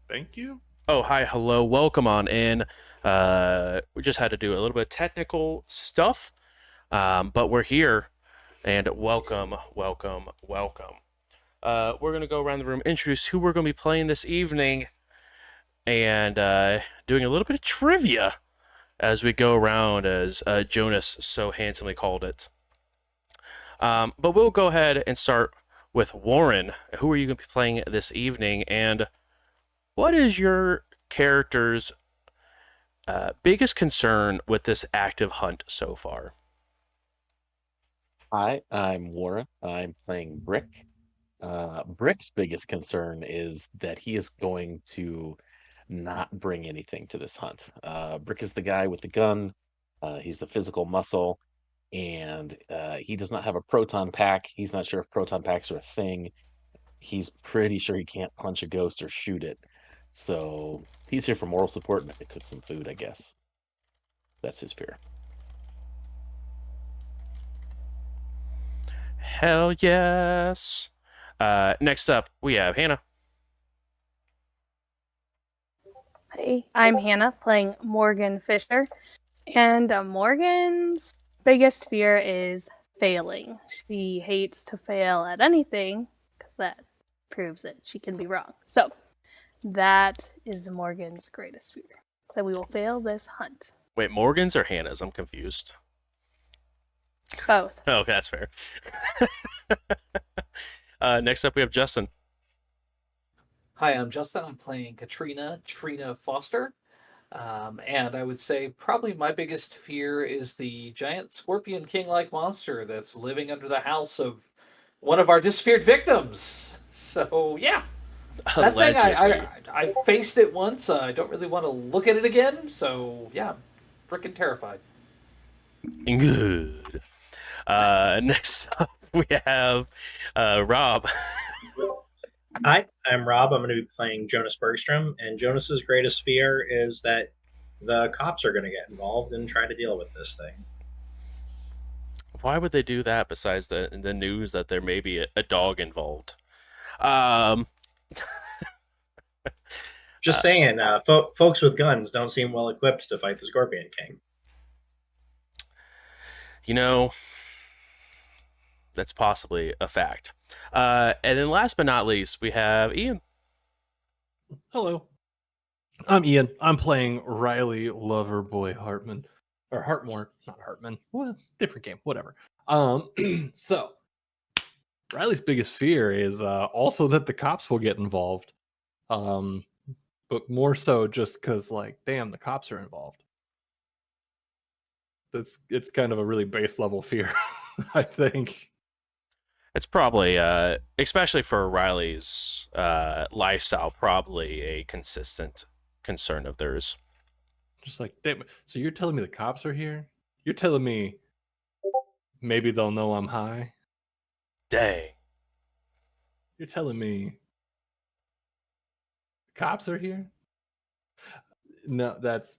Thank you. Oh, hi, hello, welcome on in. We just had to do a little bit of technical stuff, but we're here, and welcome, welcome, welcome. We're gonna go around the room, introduce who we're gonna be playing this evening, and doing a little bit of trivia as we go around, as Jonas so handsomely called it. But we'll go ahead and start with Warren. Who are you gonna be playing this evening, and what is your character's biggest concern with this active hunt so far? Hi, I'm Warren. I'm playing Brick. Brick's biggest concern is that he is going to not bring anything to this hunt. Brick is the guy with the gun. He's the physical muscle, and he does not have a proton pack. He's not sure if proton packs are a thing. He's pretty sure he can't punch a ghost or shoot it. So he's here for moral support and to cook some food, I guess. That's his fear. Hell yes. Next up, we have Hannah. Hey, I'm Hannah playing Morgan Fisher, and Morgan's biggest fear is failing. She hates to fail at anything because that proves that she can be wrong. So that is Morgan's greatest fear. So we will fail this hunt. Wait, Morgan's or Hannah's? I'm confused. Both. Oh, okay, that's fair. Next up, we have Justin. Hi, I'm Justin. I'm playing Trina Foster. And I would say probably my biggest fear is the giant scorpion king-like monster that's living under the house of one of our disappeared victims. So yeah, that thing I faced it once. I don't really want to look at it again. So yeah, I'm freaking terrified. Good. Next up, we have Rob. Hi, I'm Rob. I'm going to be playing Jonas Bergstrom, and Jonas's greatest fear is that the cops are going to get involved and try to deal with this thing. Why would they do that besides the news that there may be a dog involved? Um, Just saying, folks with guns don't seem well equipped to fight the Scorpion King. you know, that's possibly a fact. And then last but not least, we have Ian. Hello. I'm Ian. I'm playing Riley Loverboy Hartman. Or Hartmore, not Hartman. Well, different game, whatever. So Riley's biggest fear is also that the cops will get involved. But more so just because, like, damn, the cops are involved. It's kind of a really base level fear, I think. It's probably, especially for Riley's lifestyle, probably a consistent concern of theirs. Just like, damn. So you're telling me the cops are here? You're telling me maybe they'll know I'm high? Dang. You're telling me cops are here? No, that's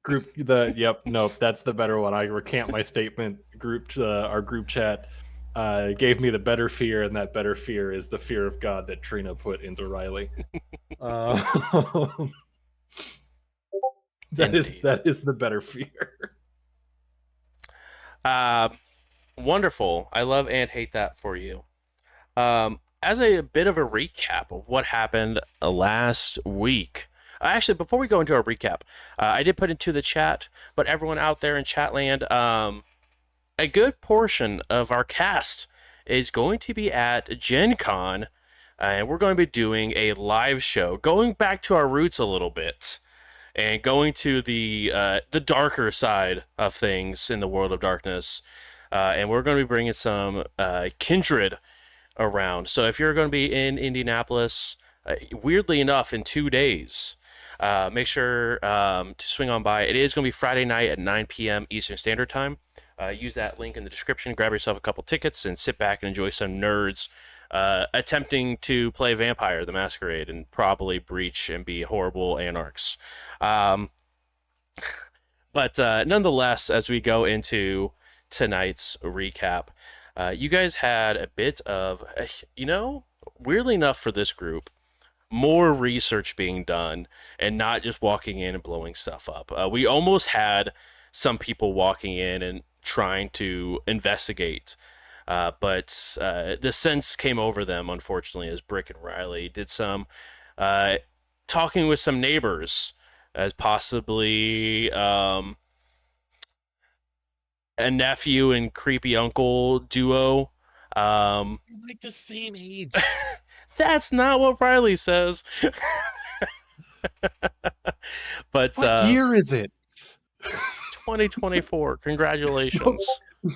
group. Nope, that's the better one. I recant my statement. Our group chat gave me the better fear, and that better fear is the fear of God that Trina put into Riley. That is the better fear. Wonderful. I love and hate that for you. As a bit of a recap of what happened last week. Actually, before we go into our recap, I did put into the chat, but everyone out there in Chatland, a good portion of our cast is going to be at Gen Con, and we're going to be doing a live show, going back to our roots a little bit, and going to the darker side of things in the world of darkness. And we're going to be bringing some kindred around. So if you're going to be in Indianapolis, weirdly enough, in 2 days, make sure to swing on by. It is going to be Friday night at 9 p.m. Eastern Standard Time. Use that link in the description. Grab yourself a couple tickets and sit back and enjoy some nerds attempting to play Vampire the Masquerade and probably breach and be horrible anarchs. But nonetheless, as we go into tonight's recap, you guys had a bit of, weirdly enough for this group, more research being done and not just walking in and blowing stuff up. We almost had some people walking in and trying to investigate, but the sense came over them, unfortunately, as Brick and Riley did some talking with some neighbors as possibly a nephew and creepy uncle duo. You're like the same age. That's not what Riley says. But What year is it? 2024. Congratulations.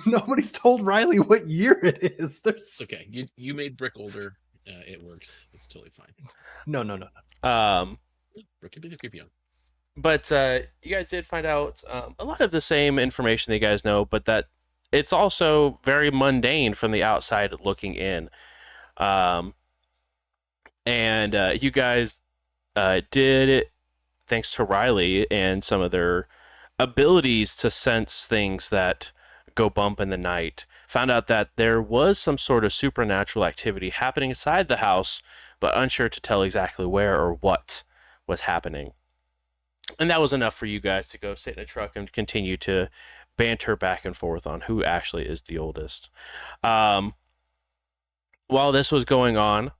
Nobody's told Riley what year it is. It's okay. You made Brick older. It works. It's totally fine. No. Brick can be the creepy young. But you guys did find out a lot of the same information that you guys know, but that it's also very mundane from the outside looking in. And you guys did it thanks to Riley and some of their abilities to sense things that go bump in the night. Found out that there was some sort of supernatural activity happening inside the house, but unsure to tell exactly where or what was happening. And that was enough for you guys to go sit in a truck and continue to banter back and forth on who actually is the oldest. While this was going on,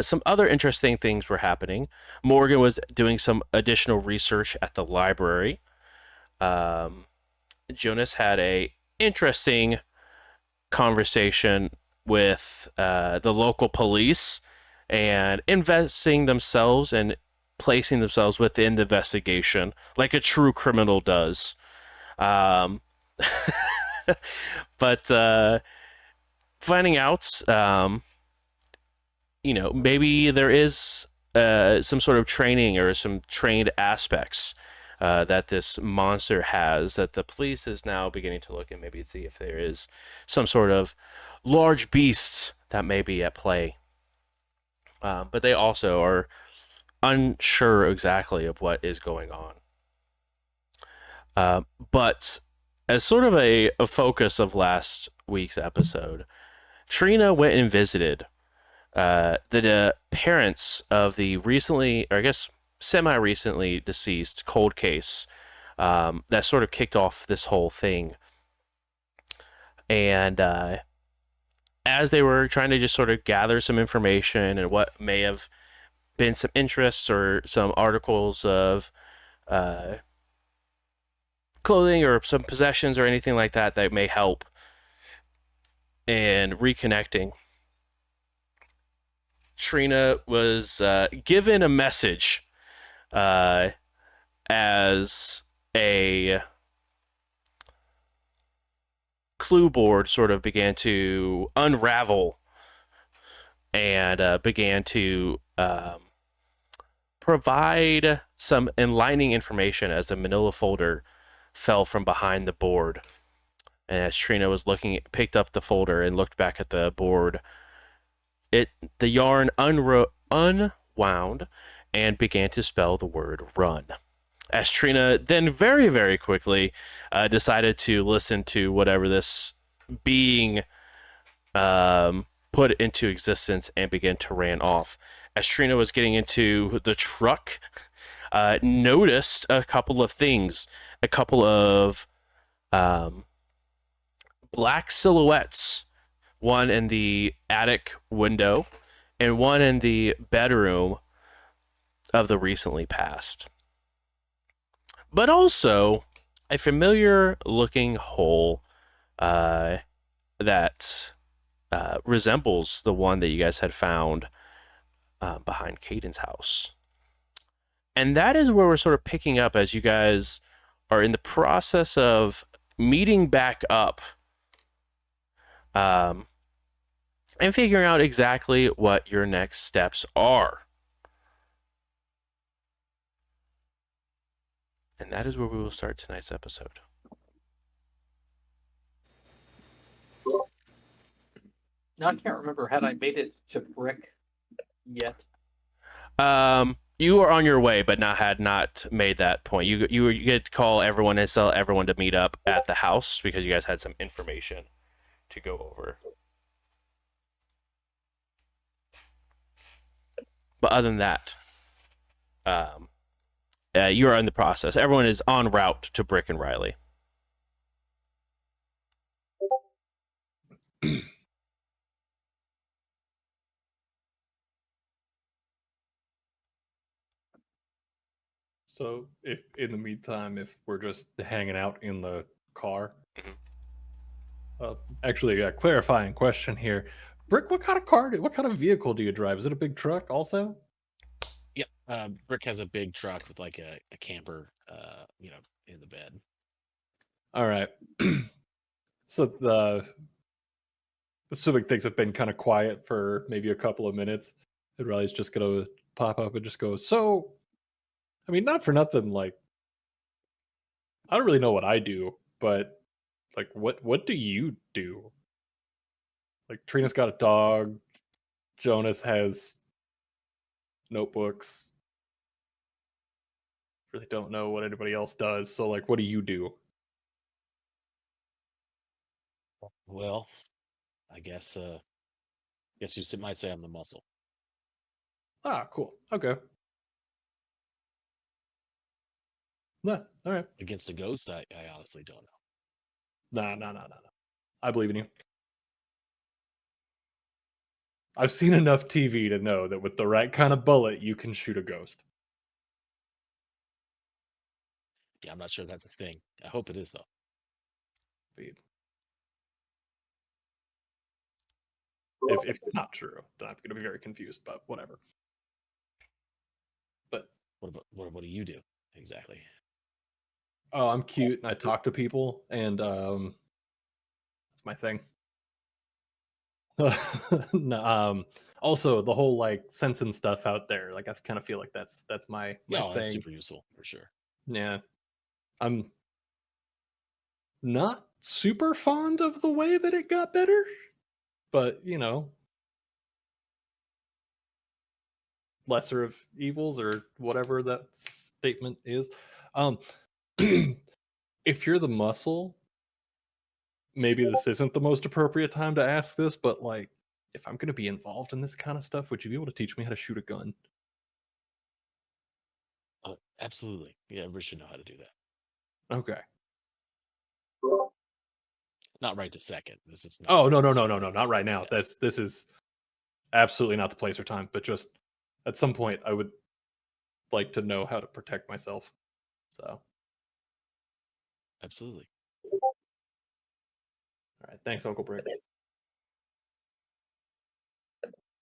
some other interesting things were happening. Morgan was doing some additional research at the library. Jonas had a interesting conversation with the local police and investing themselves and placing themselves within the investigation like a true criminal does. But finding out, maybe there is some sort of training or some trained aspects that this monster has that the police is now beginning to look and maybe see if there is some sort of large beast that may be at play. But they also are unsure exactly of what is going on. But as sort of a focus of last week's episode, Trina went and visited the parents of the recently, or I guess semi-recently deceased cold case that sort of kicked off this whole thing. And as they were trying to just sort of gather some information and what may have been some interests or some articles of clothing or some possessions or anything like that that may help in reconnecting, Trina was given a message as a clue board sort of began to unravel and began to provide some enlightening information as the manila folder fell from behind the board. And as Trina was picked up the folder and looked back at the board, the yarn unwound and began to spell the word run. As Trina then very, very quickly decided to listen to whatever this being put into existence and began to ran off. As Trina was getting into the truck, noticed a couple of things, a couple of black silhouettes, one in the attic window and one in the bedroom of the recently passed. But also a familiar looking hole that resembles the one that you guys had found behind Caden's house. And that is where we're sort of picking up as you guys are in the process of meeting back up and figuring out exactly what your next steps are. And that is where we will start tonight's episode. Now I can't remember, had I made it to Brick yet? You are on your way, but had not made that point. You get to call everyone and tell everyone to meet up at the house because you guys had some information to go over. But other than that, you are in the process. Everyone is en route to Brick and Riley. So, if in the meantime, if we're just hanging out in the car, actually, a clarifying question here, Brick, what kind of car? What kind of vehicle do you drive? Is it a big truck, also? Yep. Brick has a big truck with like a camper, in the bed. All right. So assuming things have been kind of quiet for maybe a couple of minutes, and Riley's just gonna pop up and just go. So, I mean, not for nothing. Like, I don't really know what I do, but like, what do you do? Like, Trina's got a dog. Jonas has notebooks. Really don't know what anybody else does. So, like, what do you do? Well, I guess you might say I'm the muscle. Ah, cool. Okay. Nah, all right. Against a ghost, I honestly don't know. Nah. I believe in you. I've seen enough TV to know that with the right kind of bullet, you can shoot a ghost. Yeah, I'm not sure that's a thing. I hope it is though. If it's not true, then I'm going to be very confused, but whatever. But What do you do exactly? oh, I'm cute and I talk to people, and that's my thing. No, also, the whole like sensing stuff out there, like I kind of feel like that's my Yeah, that's thing. super useful for sure. Yeah, I'm not super fond of the way that it got better, but lesser of evils or whatever that statement is. Um, if you're the muscle, maybe this isn't the most appropriate time to ask this, but like, if I'm going to be involved in this kind of stuff, would you be able to teach me how to shoot a gun? Absolutely. Yeah, everybody should know how to do that. Okay. Not right this second. This is not. Oh, no, not right now. Yeah. This is absolutely not the place or time, but just at some point I would like to know how to protect myself. So, Absolutely. all right. Thanks, Uncle Brick.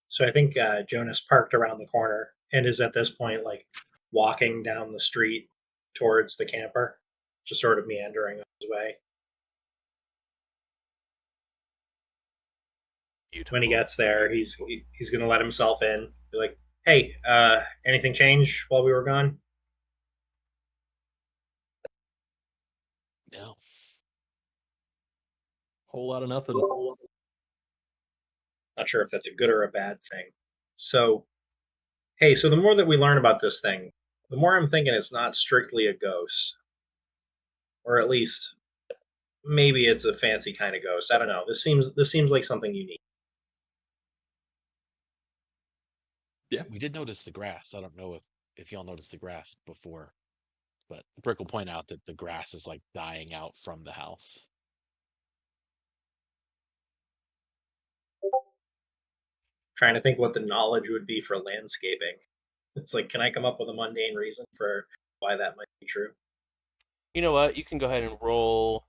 So I think Jonas parked around the corner and is at this point like walking down the street towards the camper, just sort of meandering on his way. Beautiful. When he gets there, he's going to let himself in. Be like, "Hey, anything change while we were gone?" No. Whole lot of nothing. Not sure if that's a good or a bad thing. So, hey, so the more that we learn about this thing, the more I'm thinking it's not strictly a ghost, or at least maybe it's a fancy kind of ghost. I don't know. This seems like something unique. Yeah. We did notice the grass. I don't know if y'all noticed the grass before, but Brick will point out that the grass is like dying out from the house. Trying to think what the knowledge would be for landscaping. It's like, can I come up with a mundane reason for why that might be true? You know what? You can go ahead and roll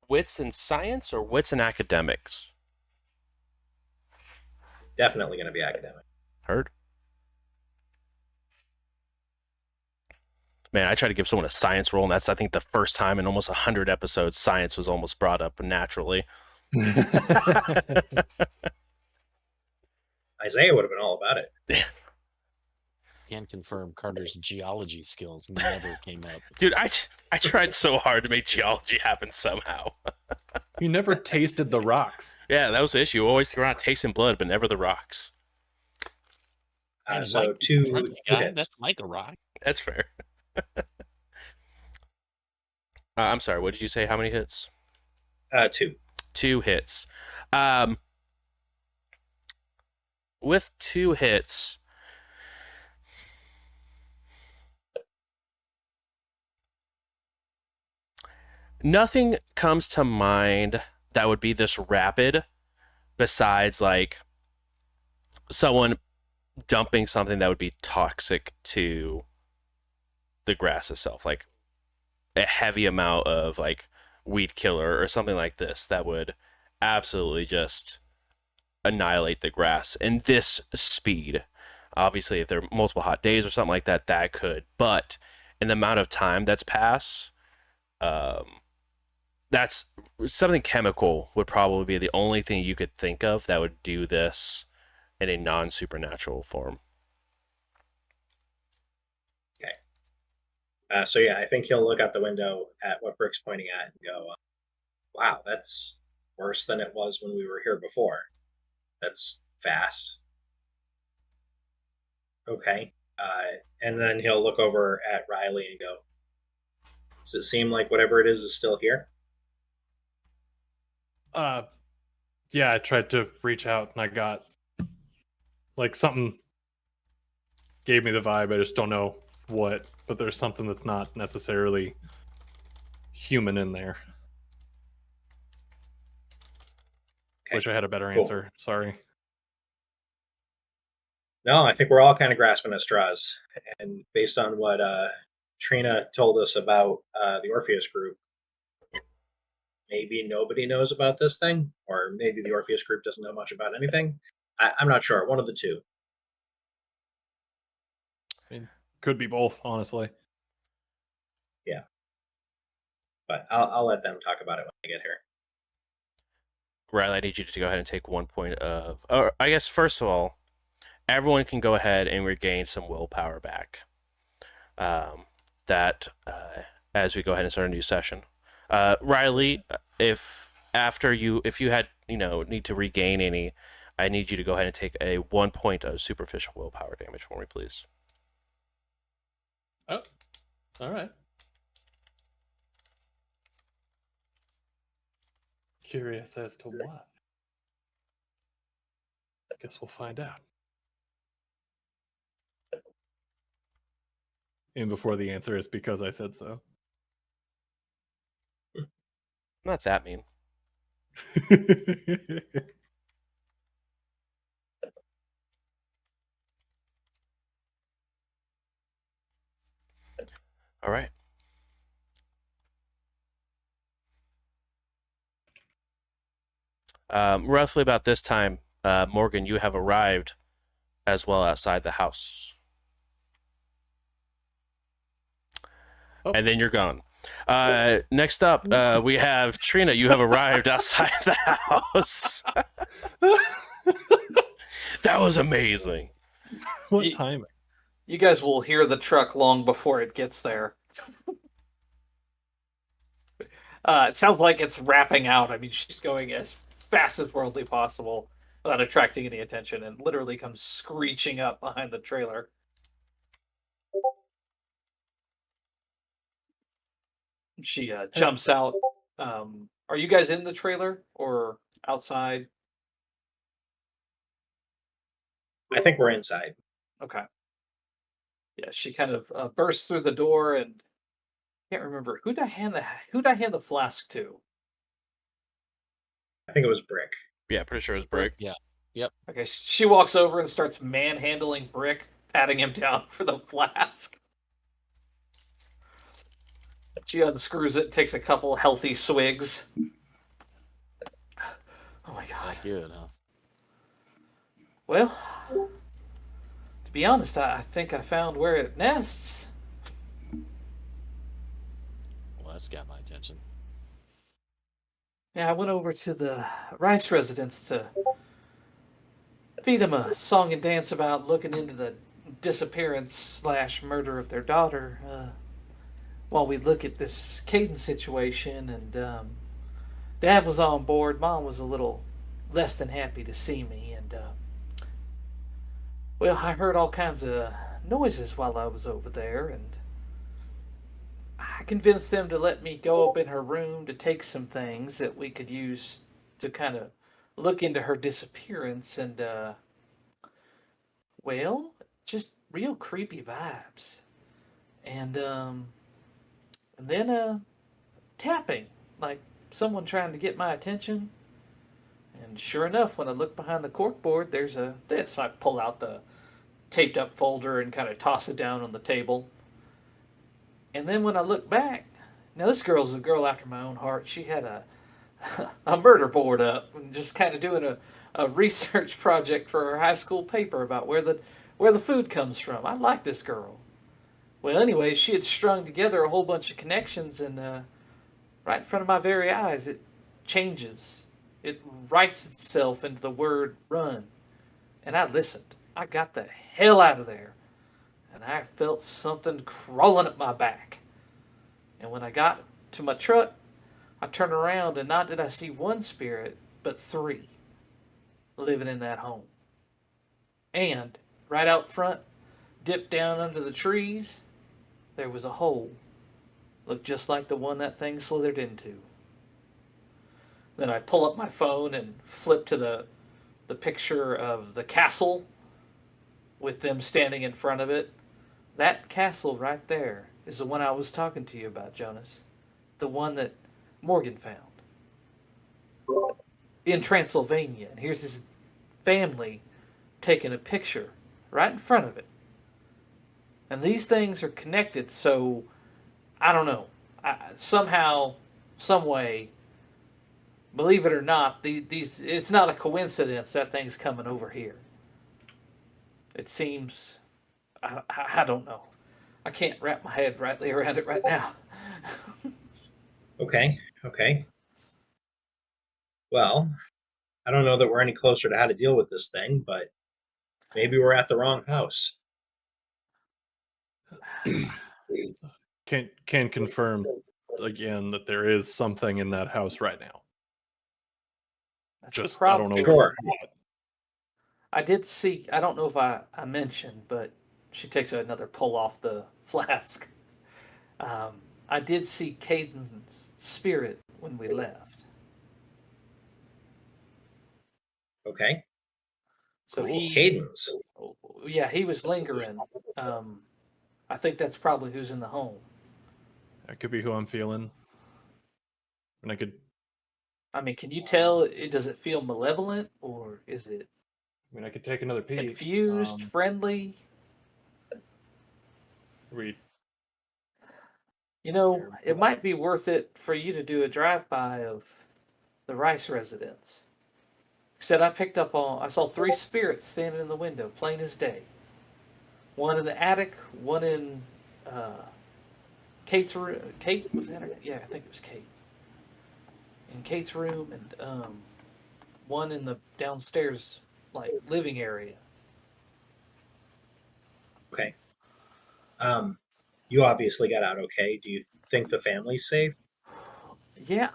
wits in science or wits in academics. Definitely going to be academic. Heard? Man, I try to give someone a science roll, and that's, I think, the first time in almost 100 episodes science was almost brought up naturally. Isaiah would have been all about it. Can confirm Carter's geology skills never came up. Dude, I tried so hard to make geology happen somehow. You never tasted the rocks. Yeah, that was the issue. Always go around tasting blood, but never the rocks. So Like, two guy, hits. that's like a rock. That's fair. I'm sorry, what did you say? How many hits? 2. 2 hits. with 2 hits, nothing comes to mind that would be this rapid besides like someone dumping something that would be toxic to the grass itself, like a heavy amount of like weed killer or something like this that would absolutely just annihilate the grass in this speed. Obviously, if there are multiple hot days or something like that, that could. But in the amount of time that's passed, that's something chemical would probably be the only thing you could think of that would do this in a non-supernatural form. So yeah, I think he'll look out the window at what Brick's pointing at and go, "Wow, that's worse than it was when we were here before. That's fast." Okay. And then he'll look over at Riley and go, "Does it seem like whatever it is still here?" Yeah, I tried to reach out and I got like something gave me the vibe. I just don't know what, but there's something that's not necessarily human in there. Okay. Wish I had a better Cool. answer. Sorry. No, I think we're all kind of grasping at straws. And based on what Trina told us about the Orpheus group, maybe nobody knows about this thing, or maybe the Orpheus group doesn't know much about anything. I'm not sure. One of the two. I mean, could be both, honestly. Yeah. But I'll let them talk about it when I get here. Riley, I need you to go ahead and take 1 point of. Or I guess first of all, everyone can go ahead and regain some willpower back. As we go ahead and start a new session. Riley, if you had need to regain any, I need you to go ahead and take a 1 point of superficial willpower damage for me, please. Oh, all right. Curious as to what. Guess we'll find out. And before the answer is because I said so. Not that mean. All right. Roughly about this time, Morgan, you have arrived as well outside the house. Oh. And then you're gone. Next up, we have Trina. You have arrived outside the house. That was amazing. What timing? You guys will hear the truck long before it gets there. It sounds like it's wrapping out. I mean, she's going as fast as worldly possible without attracting any attention and literally comes screeching up behind the trailer. She jumps out. Are you guys in the trailer or outside? I think we're inside. Okay. Yeah, she kind of bursts through the door and can't remember who'd I hand the flask to. I think it was Brick. Yeah, pretty sure it's Brick. Yeah. Yep. Okay, she walks over and starts manhandling Brick, patting him down for the flask. She unscrews it, takes a couple healthy swigs. Oh my god. Not good, huh? Well, to be honest, I think I found where it nests. Well, that's got my attention. Yeah, I went over to the Rice residence to feed them a song and dance about looking into the disappearance / murder of their daughter. While we look at this Caden situation, and Dad was on board. Mom was a little less than happy to see me, and well, I heard all kinds of noises while I was over there, and I convinced them to let me go up in her room to take some things that we could use to kind of look into her disappearance, and Well, just real creepy vibes. And then tapping, like someone trying to get my attention. And sure enough, when I look behind the corkboard, there's a this. I pull out the taped up folder and kind of toss it down on the table. And then when I look back, now this girl's a girl after my own heart. She had a a murder board up and just kind of doing a research project for her high school paper about where the food comes from. I like this girl. Well, anyway, she had strung together a whole bunch of connections, and right in front of my very eyes, it changes. It writes itself into the word run. And I listened. I got the hell out of there. And I felt something crawling up my back. And when I got to my truck, I turned around, and not did I see one spirit, but three living in that home. And right out front, dipped down under the trees, there was a hole. Looked just like the one that thing slithered into. Then I pull up my phone and flip to the picture of the castle with them standing in front of it. That castle right there is the one I was talking to you about, Jonas. The one that Morgan found in Transylvania. And here's his family taking a picture right in front of it. And these things are connected, so I don't know. Somehow, some way, believe it or not, these it's not a coincidence that thing's coming over here. It seems, I don't know. I can't wrap my head rightly around it right now. Okay. Well, I don't know that we're any closer to how to deal with this thing, but maybe we're at the wrong house. Can confirm again that there is something in that house right now. That's the Just I problem. don't know. Sure. what. I did see, I don't know if I mentioned, but she takes another pull off the flask. I did see Caden's spirit when we left. Okay. So Cool. he, Cadence. yeah, he was lingering. I think that's probably who's in the home. That could be who I'm feeling. And I could. I mean, can you tell? Does it feel malevolent, or is it I mean, I could take another peek. confused, friendly? We. You know, it might be worth it for you to do a drive-by of the Rice residence. Said I saw three spirits standing in the window, plain as day. One in the attic, one in Kate's room. Kate, was that her name? Yeah, I think it was Kate. In Kate's room, and one in the downstairs, like, living area. Okay. You obviously got out okay. Do you think the family's safe? Yeah,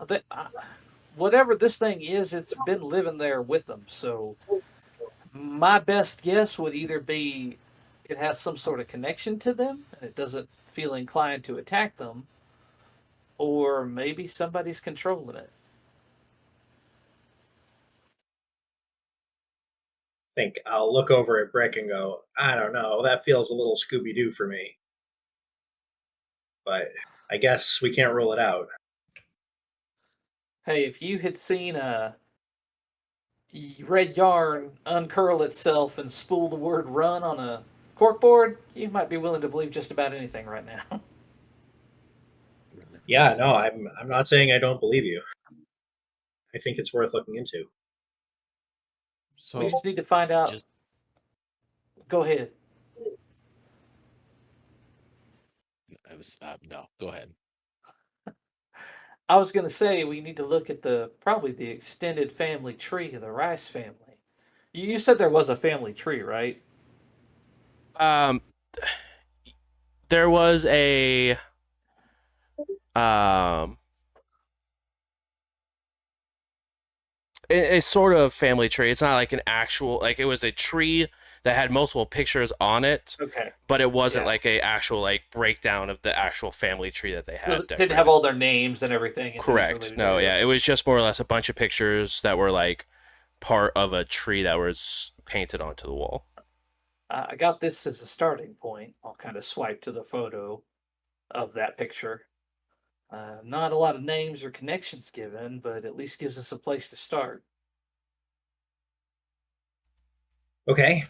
whatever this thing is, it's been living there with them. So my best guess would either be it has some sort of connection to them and it doesn't feel inclined to attack them, or maybe somebody's controlling it. Think I'll look over at Brick and go, I don't know, that feels a little Scooby Doo for me. But I guess we can't rule it out. Hey, if you had seen a red yarn uncurl itself and spool the word run on a corkboard, you might be willing to believe just about anything right now. Yeah, no, I'm not saying I don't believe you. I think it's worth looking into. So We just need to find out. Just- Go ahead. No, go ahead. I was going to say we need to look at probably the extended family tree of the Rice family. You said there was a family tree, right? There was a a sort of family tree. It's not like an actual, like, it was a tree that had multiple pictures on it, Okay. but it wasn't Yeah. like a actual, like, breakdown of the actual family tree that they had. Well, it didn't decorated. have all their names and everything. And Correct. No, yeah, it was just more or less a bunch of pictures that were like part of a tree that was painted onto the wall. I got this as a starting point. I'll kind of swipe to the photo of that picture. Not a lot of names or connections given, but at least gives us a place to start. Okay.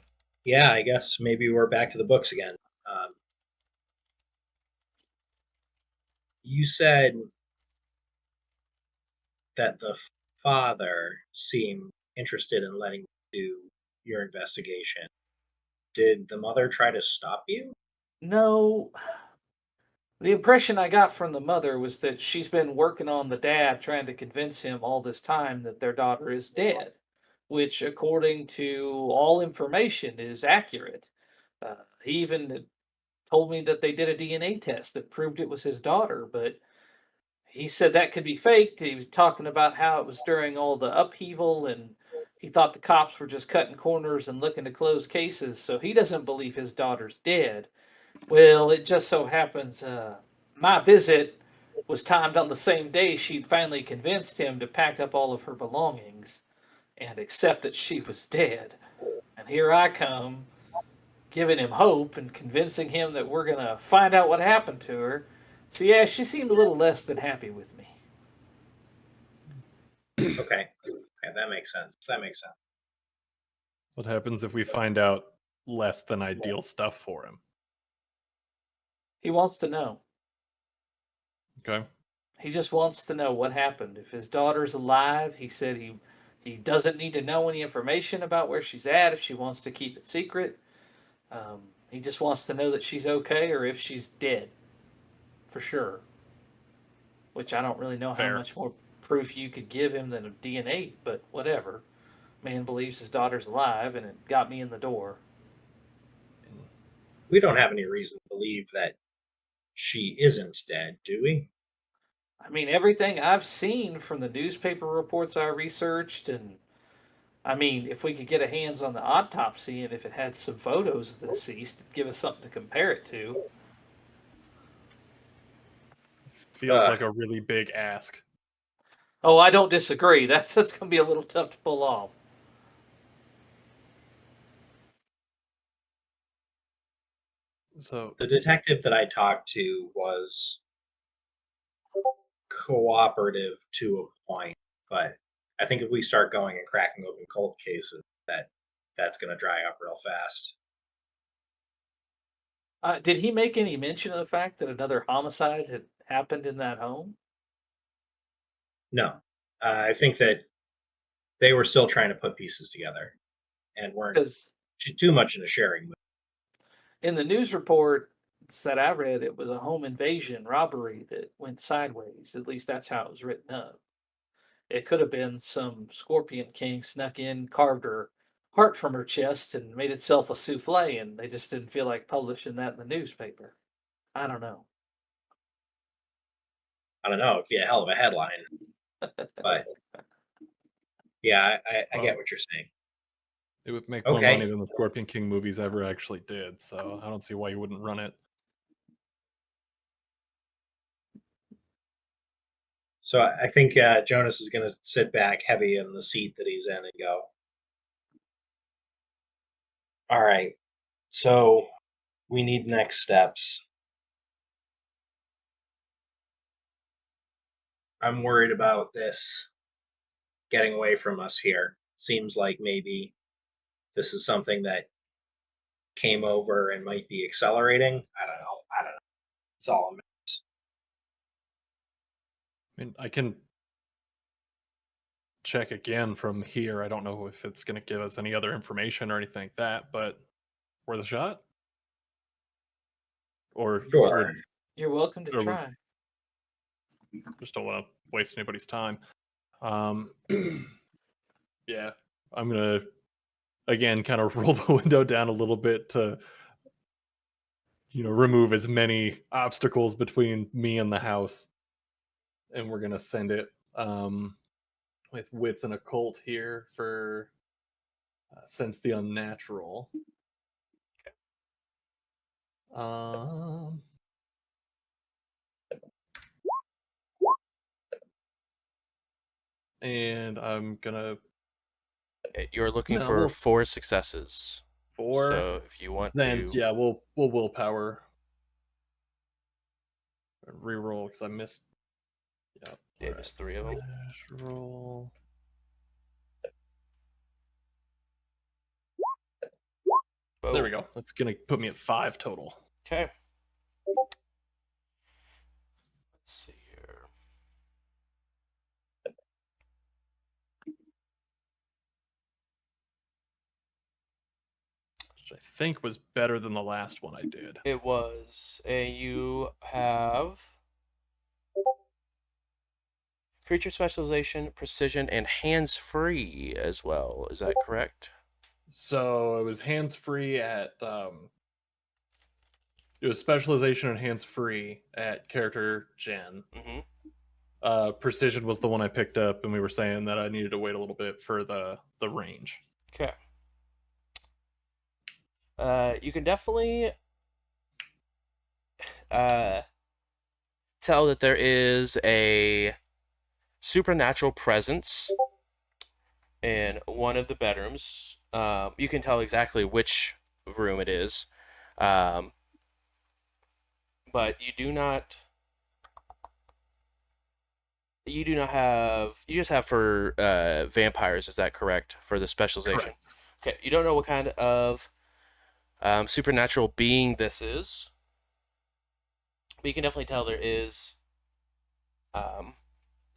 Yeah, I guess maybe we're back to the books again. Um, you said that the father seemed interested in letting you do your investigation. Did the mother try to stop you? No, the impression I got from the mother was that she's been working on the dad, trying to convince him all this time that their daughter is dead, which, according to all information, is accurate. He even told me that they did a DNA test that proved it was his daughter, but he said that could be faked. He was talking about how it was during all the upheaval and he thought the cops were just cutting corners and looking to close cases, so he doesn't believe his daughter's dead. Well, it just so happens my visit was timed on the same day she'd finally convinced him to pack up all of her belongings and accept that she was dead. And here I come, giving him hope and convincing him that we're going to find out what happened to her. So, yeah, she seemed a little less than happy with me. Okay. Yeah, that makes sense. That makes sense. What happens if we find out less than ideal stuff for him? He wants to know. Okay. He just wants to know what happened. If his daughter's alive, he said he doesn't need to know any information about where she's at if she wants to keep it secret. He just wants to know that she's okay or if she's dead, for sure. Which I don't really know how Fair. much more proof you could give him than a DNA, but whatever. Man believes his daughter's alive, and it got me in the door. We don't have any reason to believe that she isn't dead, do we? I mean, everything I've seen from the newspaper reports I researched, and I mean, if we could get a hands on the autopsy and if it had some photos of the deceased, it'd give us something to compare it to. Feels like a really big ask. Oh, I don't disagree. That's going to be a little tough to pull off. So The detective that I talked to was cooperative to a point, but I think if we start going and cracking open cold cases, that's going to dry up real fast. Did he make any mention of the fact that another homicide had happened in that home? No, I think that they were still trying to put pieces together and weren't Because too much in a sharing mood. in the news report that I read, it was a home invasion robbery that went sideways. At least that's how it was written up. It could have been some Scorpion King snuck in, carved her heart from her chest, and made itself a souffle, and they just didn't feel like publishing that in the newspaper. I don't know. I don't know, it'd be a hell of a headline, but yeah, I get what you're saying. it would make more Okay. money than the Scorpion King movies ever actually did, so I don't see why you wouldn't run it. So I think Jonas is going to sit back heavy in the seat that he's in and go, all right, so we need next steps. I'm worried about this getting away from us here. Seems like maybe this is something that came over and might be accelerating. I don't know. It's all a mess. I mean, I can check again from here. I don't know if it's going to give us any other information or anything like that, but worth a shot? Or Sure. You're welcome to Or- try. just don't want to waste anybody's time. Yeah, I'm gonna again kind of roll the window down a little bit to remove as many obstacles between me and the house, and we're gonna send it with wits and occult here for sense the unnatural. And I'm gonna You're looking No, for well- 4 successes. 4. So if you want Then to, yeah, we'll willpower. Reroll because I missed. Yeah, Dave missed 3 of them. Roll. There we go. That's gonna put me at 5 total. Okay. Let's see here. Which I think was better than the last one I did. It was, and you have creature specialization, precision, and hands-free as well. Is that correct? So it was hands free at it was specialization and hands free at character gen. Mm-hmm. Precision was the one I picked up, and we were saying that I needed to wait a little bit for the range. Okay. You can definitely tell that there is a supernatural presence in one of the bedrooms. You can tell exactly which room it is, but you do not. You do not have. You just have for vampires. Is that correct for the specialization? Correct. Okay. You don't know what kind of supernatural being this is, but you can definitely tell there is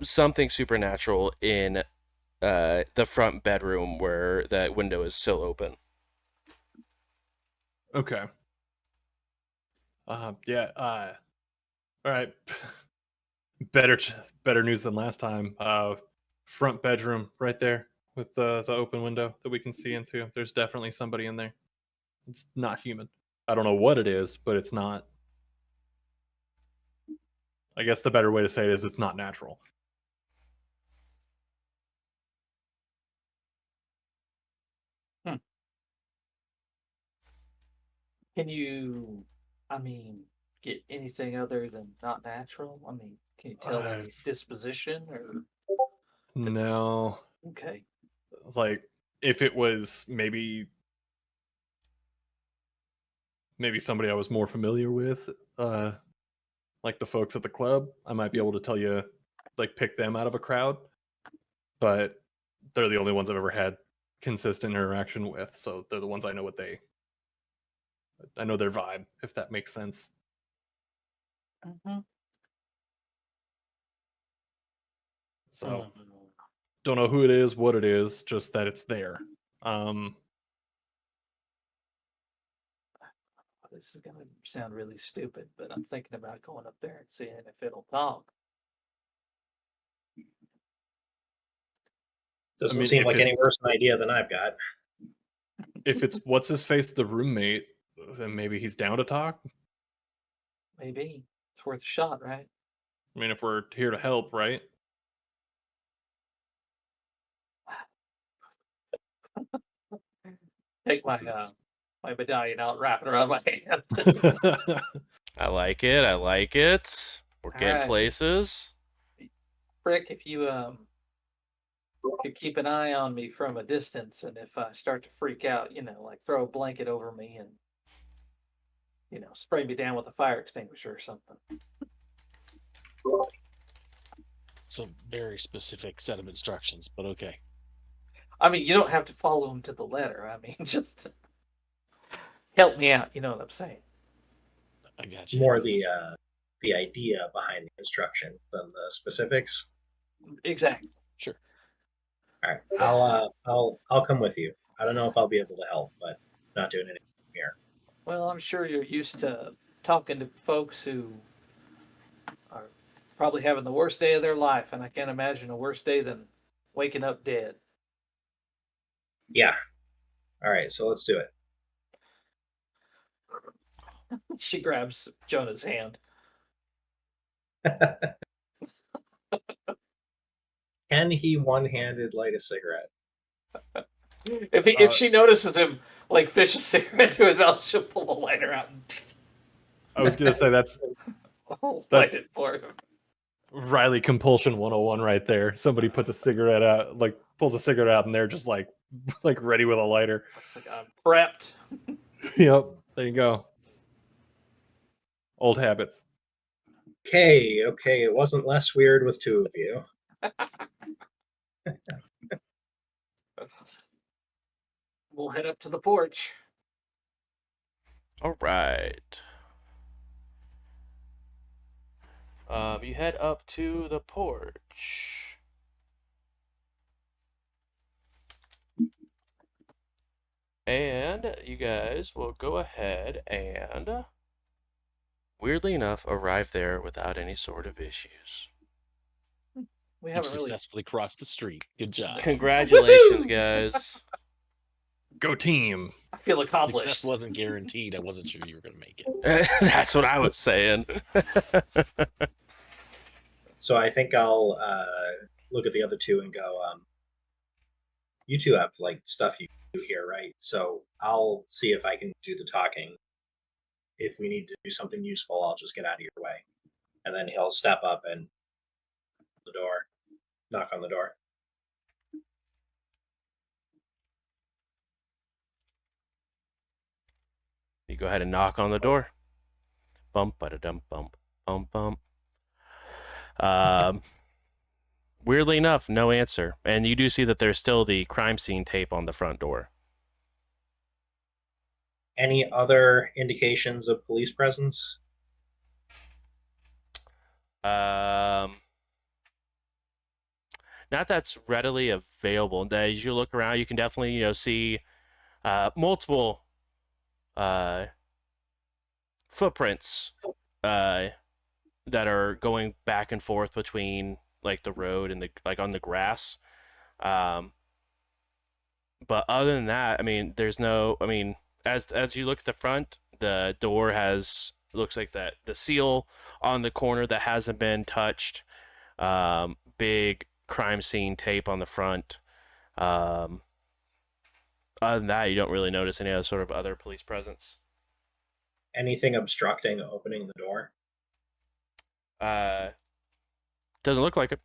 something supernatural in the front bedroom where that window is still open. Okay. Yeah. All right. Better news than last time. Front bedroom right there with the open window that we can see into. There's definitely somebody in there. It's not human. I don't know what it is, but it's not. I guess the better way to say it is it's not natural. Can you, I mean, get anything other than not natural? I mean, can you tell like its disposition or? No. Okay. Like if it was maybe somebody I was more familiar with, like the folks at the club, I might be able to tell you, like pick them out of a crowd. But they're the only ones I've ever had consistent interaction with, so they're the ones I know I know their vibe, if that makes sense. Mm-hmm. So don't know who it is, what it is, just that it's there. This is gonna sound really stupid, but I'm thinking about going up there and seeing if it'll talk. Doesn't seem like any worse an idea than I've got. If it's what's his face, the roommate, then maybe he's down to talk. Maybe it's worth a shot, right? I mean, if we're here to help, right? Take my my medallion out, wrap it around my hand. I like it. I like it. We're getting right. places. Brick, if you could keep an eye on me from a distance, and if I start to freak out, like throw a blanket over me and spray me down with a fire extinguisher or something. It's a very specific set of instructions, but okay. I mean, you don't have to follow them to the letter. I mean, just help me out. You know what I'm saying? I got you. More the idea behind the instruction than the specifics. Exactly. Sure. All right, I'll come with you. I don't know if I'll be able to help, but not doing anything here. Well, I'm sure you're used to talking to folks who are probably having the worst day of their life, and I can't imagine a worse day than waking up dead. Yeah. All right, so let's do it. She grabs Jonah's hand. Can he one-handed light a cigarette? If she notices him like fish a cigarette to his mouth, she'll pull a lighter out and I was gonna say that's light it for him. Riley compulsion 101 right there. Somebody puts a cigarette out, like pulls a cigarette out, and they're just like like ready with a lighter. It's like I'm prepped. Yep, there you go. Old habits. Okay, it wasn't less weird with two of you. We'll head up to the porch. All right. You head up to the porch. And you guys will go ahead and, weirdly enough, arrive there without any sort of issues. We You haven't really. successfully crossed the street. Good job. Congratulations, guys. Go team. I feel Success accomplished. wasn't guaranteed. I wasn't sure you were going to make it. That's what I was saying. So I think I'll look at the other two and go, you two have like stuff you do here, right? So I'll see if I can do the talking. If we need to do something useful, I'll just get out of your way. And then he'll step up and knock on the door. You go ahead and knock on the door. Bump, ba-da-dum, bump, bump, bump. Weirdly enough, no answer. And you do see that there's still the crime scene tape on the front door. Any other indications of police presence? Not that's readily available. As you look around, you can definitely, see multiple footprints that are going back and forth between like the road and the on the grass. But other than that, I mean, there's no. I mean, as you look at the front, the door looks like that the seal on the corner that hasn't been touched. Big crime scene tape on the front. Other than that, you don't really notice any other sort of other police presence. Anything obstructing opening the door? Doesn't look like it.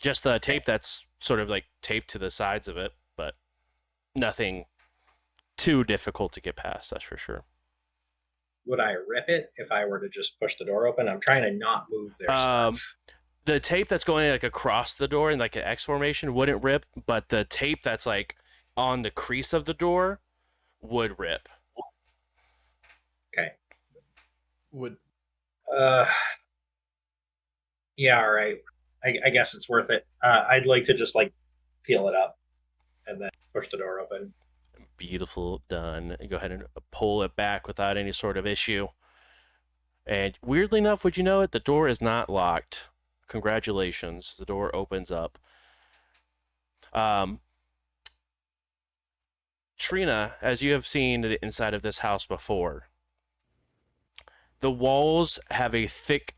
Just the tape that's sort of like taped to the sides of it, but nothing too difficult to get past, that's for sure. Would I rip it if I were to just push the door open? I'm trying to not move their stuff. The tape that's going like across the door in like an X formation wouldn't rip, but the tape that's like on the crease of the door would rip. Okay. Would yeah, all right. I guess it's worth it. I'd like to just like peel it up and then push the door open. Beautiful, done. Go ahead and pull it back without any sort of issue. And weirdly enough, would you know it? The door is not locked. Congratulations. The door opens up. Trina, as you have seen the inside of this house before, the walls have a thick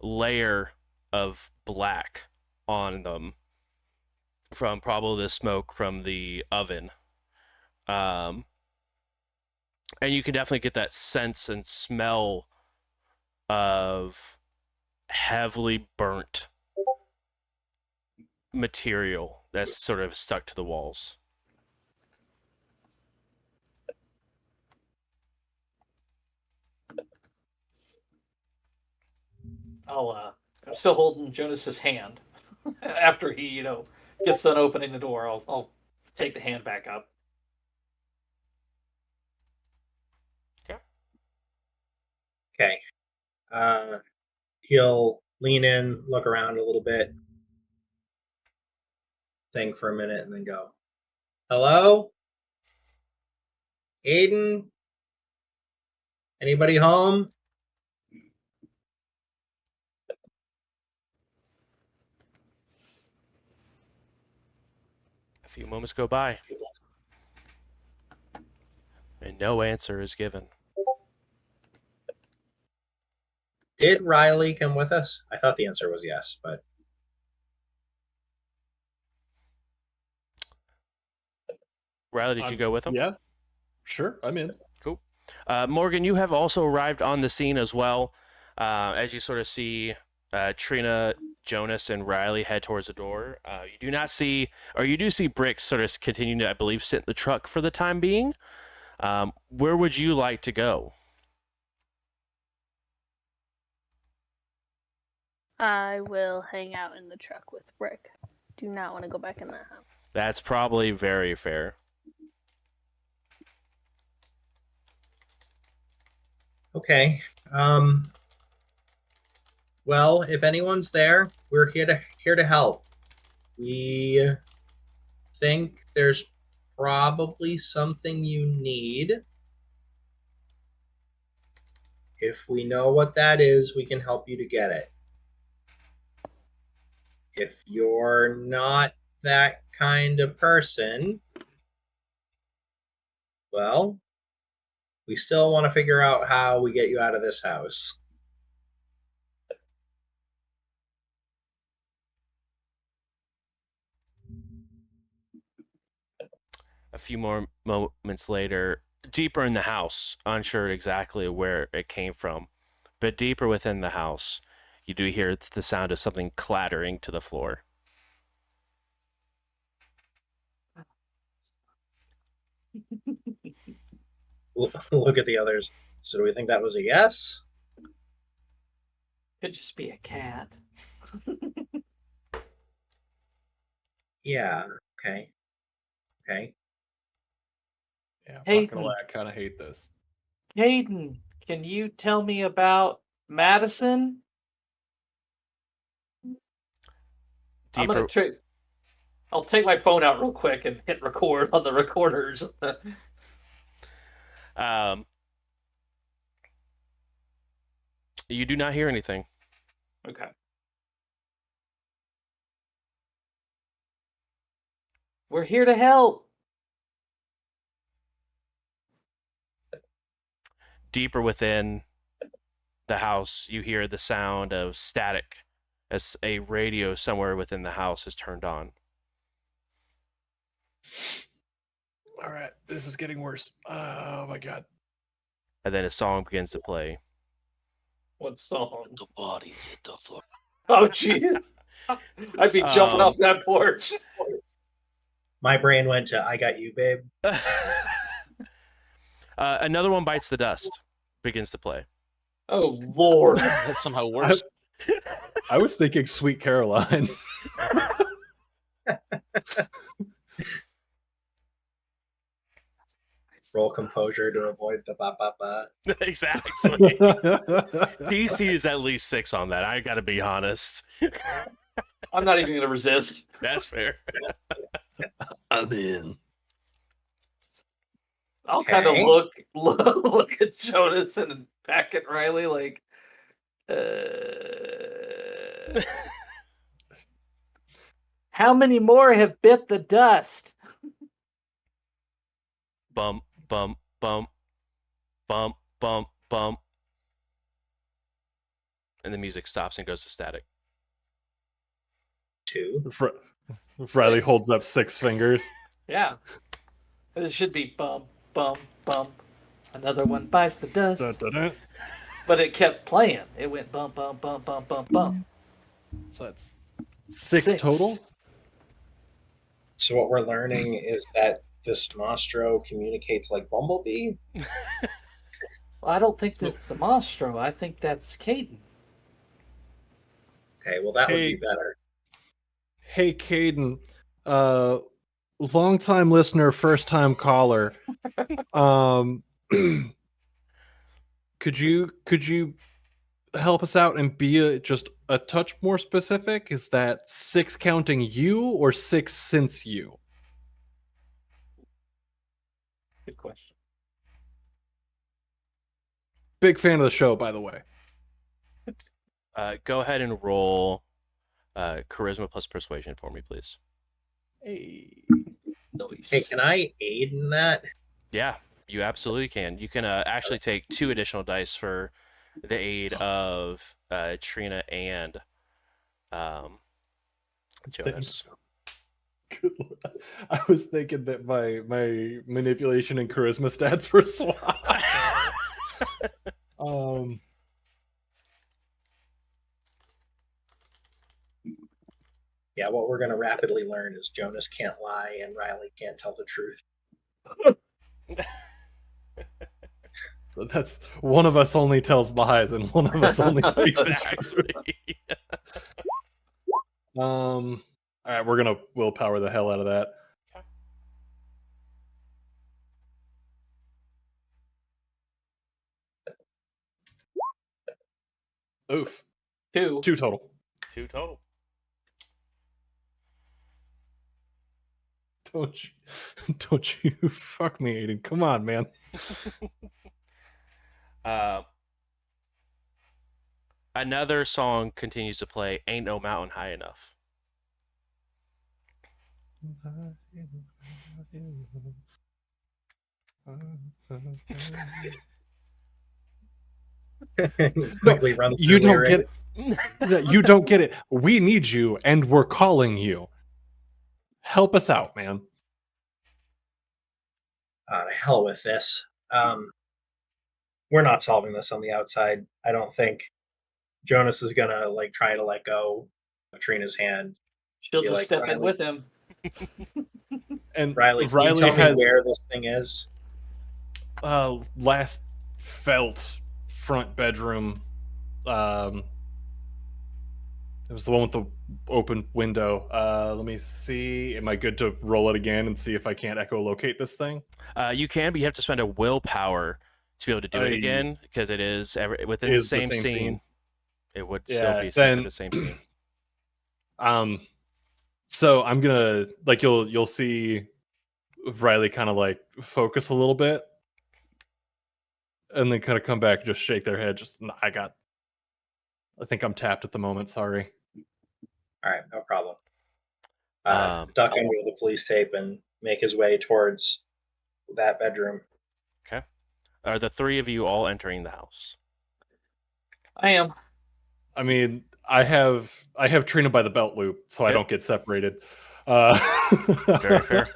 layer of black on them from probably the smoke from the oven. And you can definitely get that sense and smell of heavily burnt material that's sort of stuck to the walls. I'm still holding Jonas's hand. After he, gets done opening the door, I'll take the hand back up. Okay. He'll lean in, look around a little bit, think for a minute, and then go, "Hello? Aiden? Anybody home?" A few moments go by, and no answer is given. Did Riley come with us? I thought the answer was yes, but Riley, did you go with him? Yeah, sure. I'm in. Cool. Morgan, you have also arrived on the scene as well. As you sort of see Trina Jonas and Riley head towards the door. You do not see, or you do see Brick sort of continuing to, I believe, sit in the truck for the time being. Where would you like to go? I will hang out in the truck with Brick. Do not want to go back in that house. That's probably very fair. Okay. Well, if anyone's there, we're here to help. We think there's probably something you need. If we know what that is, we can help you to get it. If you're not that kind of person, well, we still want to figure out how we get you out of this house. A few more moments later, deeper in the house, unsure exactly where it came from, but deeper within the house, you do hear the sound of something clattering to the floor. Look at the others. So do we think that was a yes? Could just be a cat. Yeah. Okay. Okay. Yeah, Hey, not gonna lie, I kind of hate this. Hayden, can you tell me about Madison? I'm gonna Deeper, I'll take my phone out real quick and hit record on the recorders. you do not hear anything. Okay. We're here to help. Deeper within the house, you hear the sound of static as a radio somewhere within the house is turned on. All right, this is getting worse. Oh my god. And then a song begins to play. What song? The bodies hit the floor. Oh, jeez. I'd be jumping off that porch. My brain went to "I Got You, Babe." Another one bites the dust. Begins to play. Oh, Lord. That's somehow worse. I was thinking Sweet Caroline. Roll composure to avoid the ba ba ba. Exactly. DC is at least 6 on that. I gotta be honest. I'm not even going to resist. That's fair. I'm in. I'll Okay. kind of look at Jonas and back at Riley like, how many more have bit the dust? Bump, bump, bump, bump, bump, bump. And the music stops and goes to static. 2. Riley 6. holds up 6 fingers. Yeah. This should be bump, bump, bump. Another one bites the dust. Dun, dun, dun. But it kept playing. It went bump, bump, bump, bump, bump, bump. So that's 6 total. So what we're learning is that this Mastro communicates like Bumblebee. Well, I don't think that's the Mastro. I think that's Caden. Okay, well that would be Hey. better. Hey, Caden, long-time listener, first-time caller. Could you help us out and be just a touch more specific? Is that 6 counting you or 6 since you? Good question. Big fan of the show, by the way. Go ahead and roll charisma plus persuasion for me, please. Hey. Nice. Hey, can I aid in that? Yeah, you absolutely can. You can actually take 2 additional dice for the aid of Trina and Jonas. Good Lord. I was thinking that my manipulation and charisma stats were swapped. Yeah, what we're going to rapidly learn is Jonas can't lie and Riley can't tell the truth. That's one of us only tells lies and one of us only speaks the truth. Exactly. All right, we're gonna willpower the hell out of that. Oof. 2. 2 total. 2 total. Don't you fuck me, Aiden. Come on, man. Another song continues to play, Ain't No Mountain High Enough. Quickly run through You don't lyrics. get it. You don't get it. We need you, and we're calling you. Help us out, man. To hell with this. We're not solving this on the outside. I don't think Jonas is gonna like try to let go of Trina's hand. She'll Be just like, step in Riley. with him. And Riley, can you tell me where this thing is? Last felt front bedroom. It was the one with the open window. Let me see. Am I good to roll it again and see if I can't echolocate this thing? You can, but you have to spend a willpower to be able to do it again, because it is within the same scene. It would still be the same scene. So I'm gonna like you'll see Riley kind of like focus a little bit, and then kind of come back and just shake their head. Just I think I'm tapped at the moment. Sorry. All right, no problem. Duck under the police tape and make his way towards that bedroom. Okay. Are the 3 of you all entering the house? I am. I mean, I have Trina by the belt loop, so I don't get separated. Very fair.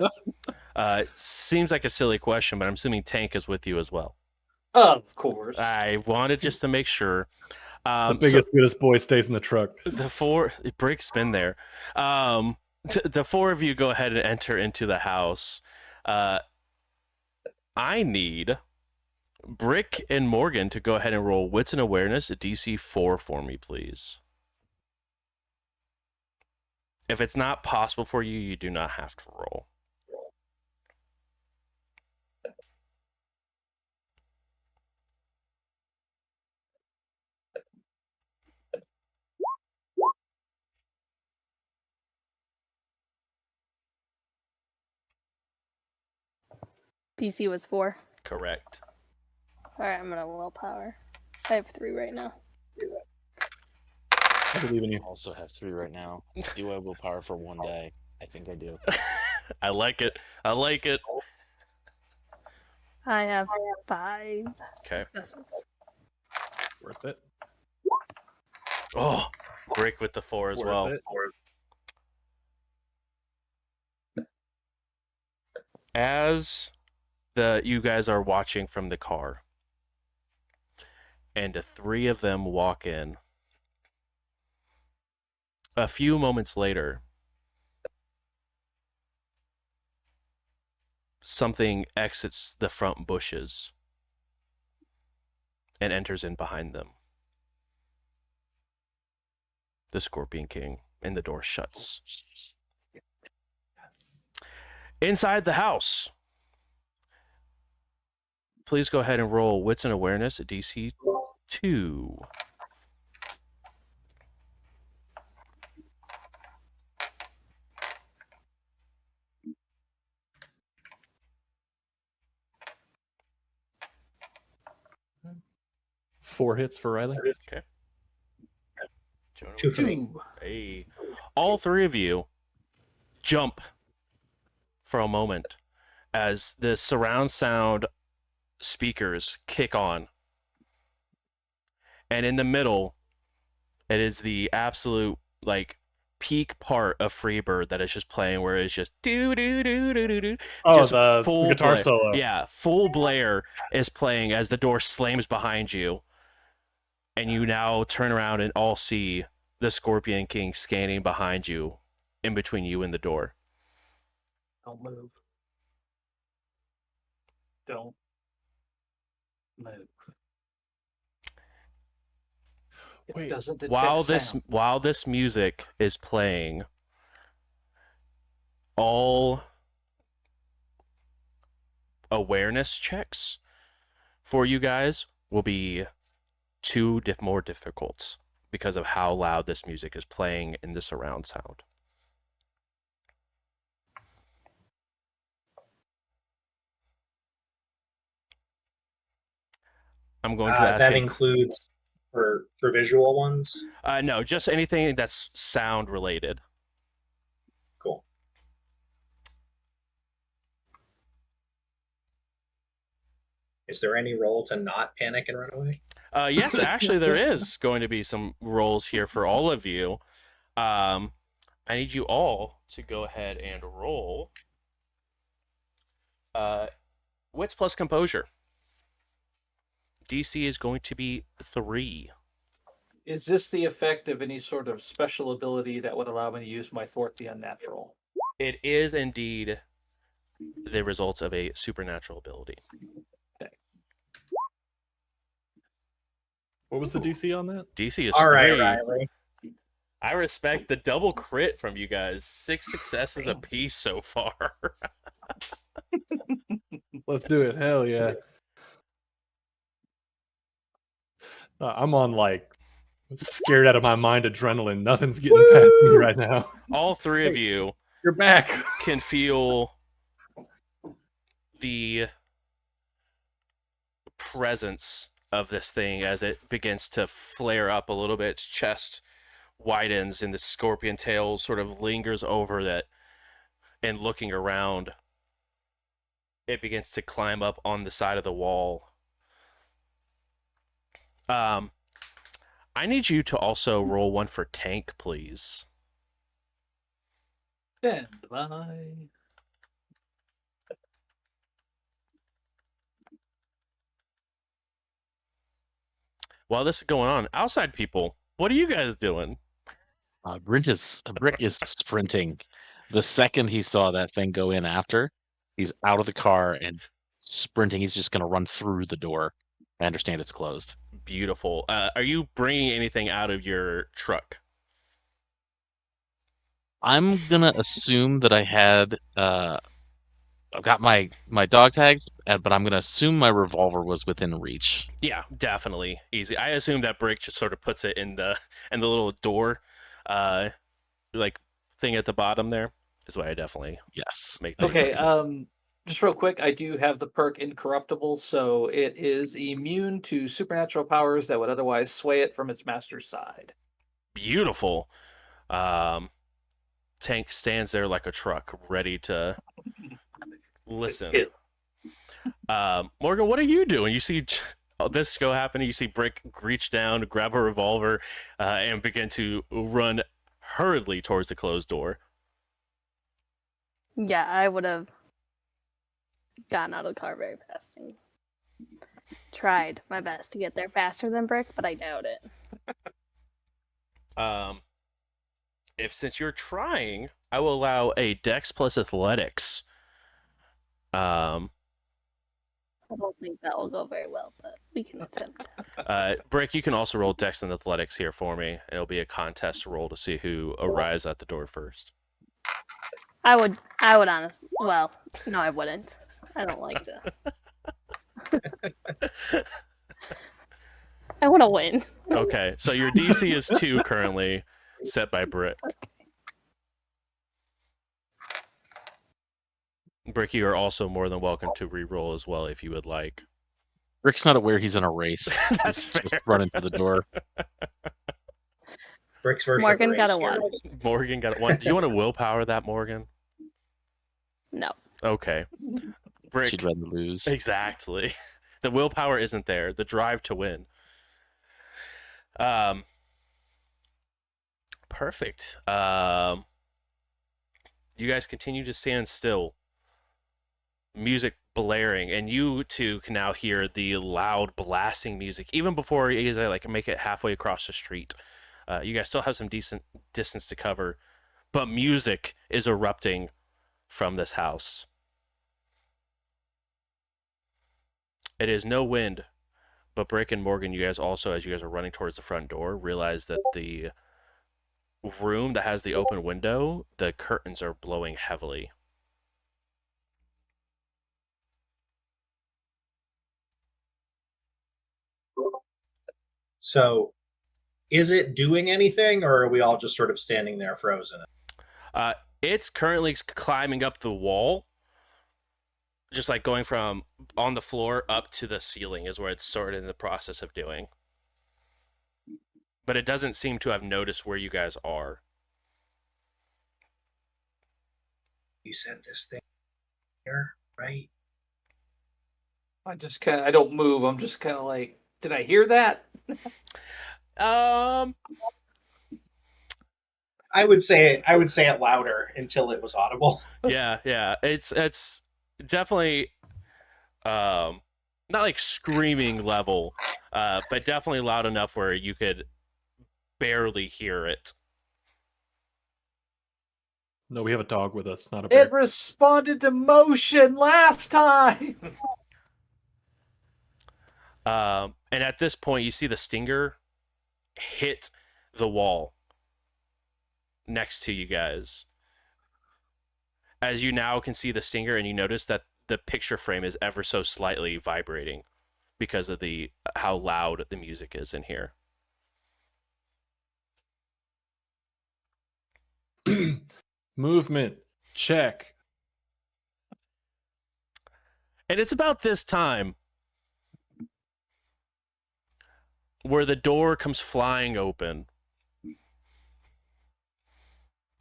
It seems like a silly question, but I'm assuming Tank is with you as well. Of course. I wanted just to make sure. The biggest, goodest boy stays in the truck. The 4 Brick's been there. The 4 of you go ahead and enter into the house. I need Brick and Morgan to go ahead and roll Wits and Awareness at DC 4 for me, please. If it's not possible for you, you do not have to roll. DC was 4. Correct. Alright, I'm gonna willpower. I have 3 right now. I believe in you. Also have 3 right now. Do I willpower for one day? I think I do. I like it. I like it. I have 5 Okay. successes. Worth it. Oh, Brick with the 4 as Worth well. it. As you guys are watching from the car, and the 3 of them walk in, a few moments later, something exits the front bushes and enters in behind them. The Scorpion King, and the door shuts. Inside the house, please go ahead and roll Wits and Awareness at DC 2. Four hits for Riley. Okay. 2 for me. 2. Hey. All 3 of you jump for a moment as the surround sound speakers kick on. And in the middle, it is the absolute like peak part of Freebird that is just playing, where it's just do do do do do do. Oh, Just the full guitar blare. solo. Yeah, full blare is playing as the door slams behind you, and you now turn around and all see the Scorpion King scanning behind you in between you and the door. Don't move. Don't move. It Wait, doesn't detect While sound. this music is playing, all awareness checks for you guys will be more difficult because of how loud this music is playing in the surround sound. I'm going to ask That a includes for visual ones. no, just anything that's sound related. Cool. Is there any role to not panic and run away? Yes, actually, there is going to be some rolls here for all of you. I need you all to go ahead and roll wits plus composure. DC is going to be 3. Is this the effect of any sort of special ability that would allow me to use my thwart the unnatural? It is indeed the results of a supernatural ability. What was the DC on that? DC is All 3. right, Riley. I respect the double crit from you guys. 6 successes apiece so far. Let's do it. Hell yeah. I'm on like scared out of my mind adrenaline. Nothing's getting past me right now. All 3 of you You're back. can feel the presence of this thing as it begins to flare up a little bit. Its chest widens and the scorpion tail sort of lingers over that, and looking around, it begins to climb up on the side of the wall. I need you to also roll one for tank, please. Stand by. While this is going on, outside people, what are you guys doing? Brick is sprinting. The second he saw that thing go in after, he's out of the car and sprinting. He's just going to run through the door. I understand it's closed. Beautiful. Are you bringing anything out of your truck? I'm going to assume that I had I've got my dog tags, but I'm going to assume my revolver was within reach. Yeah, definitely easy. I assume that Brick just sort of puts it in the little door, like thing at the bottom there. Is why I definitely Yes. make that Okay, assumption. just real quick, I do have the perk Incorruptible, so it is immune to supernatural powers that would otherwise sway it from its master's side. Beautiful. Tank stands there like a truck, ready to listen. Morgan, what are you doing? You see this go happening. You see Brick reach down, grab a revolver, and begin to run hurriedly towards the closed door. Yeah, I would have gotten out of the car very fast and tried my best to get there faster than Brick, but I doubt it. Since you're trying, I will allow a Dex plus Athletics. I don't think that will go very well, but we can attempt. Brick, you can also roll Dex and Athletics here for me. And it'll be a contest roll to see who arrives at the door first. I would honestly. Well, no, I wouldn't. I don't like to. I want to win. Okay, so your DC is 2 currently, set by Brick. Brick, you are also more than welcome to re-roll as well if you would like. Brick's not aware he's in a race. That's He's just fair. running to the door. Brick's version Morgan of got a race 1. heroes. Morgan got 1. Do you want to willpower that, Morgan? No. Okay. Brick, She'd rather lose. exactly. The willpower isn't there. The drive to win. Perfect. You guys continue to stand still. Music blaring, and you two can now hear the loud blasting music even before you guys make it halfway across the street. You guys still have some decent distance to cover, but music is erupting from this house. It is no wind, but Brick and Morgan, you guys also, as you guys are running towards the front door, realize that the room that has the open window, the curtains are blowing heavily. So, is it doing anything, or are we all just sort of standing there frozen? It's currently climbing up the wall, just like going from on the floor up to the ceiling is where it's sort of in the process of doing. But it doesn't seem to have noticed where you guys are. You said this thing here, right? I don't move. I'm just kind of like, did I hear that? I would say it louder until it was audible. Yeah. It's definitely not like screaming level, but definitely loud enough where you could barely hear it. No, we have a dog with us, not a bear. It responded to motion last time. And at this point, you see the stinger hit the wall next to you guys. As you now can see the stinger, and you notice that the picture frame is ever so slightly vibrating because of how loud the music is in here. Movement check. And it's about this time where the door comes flying open.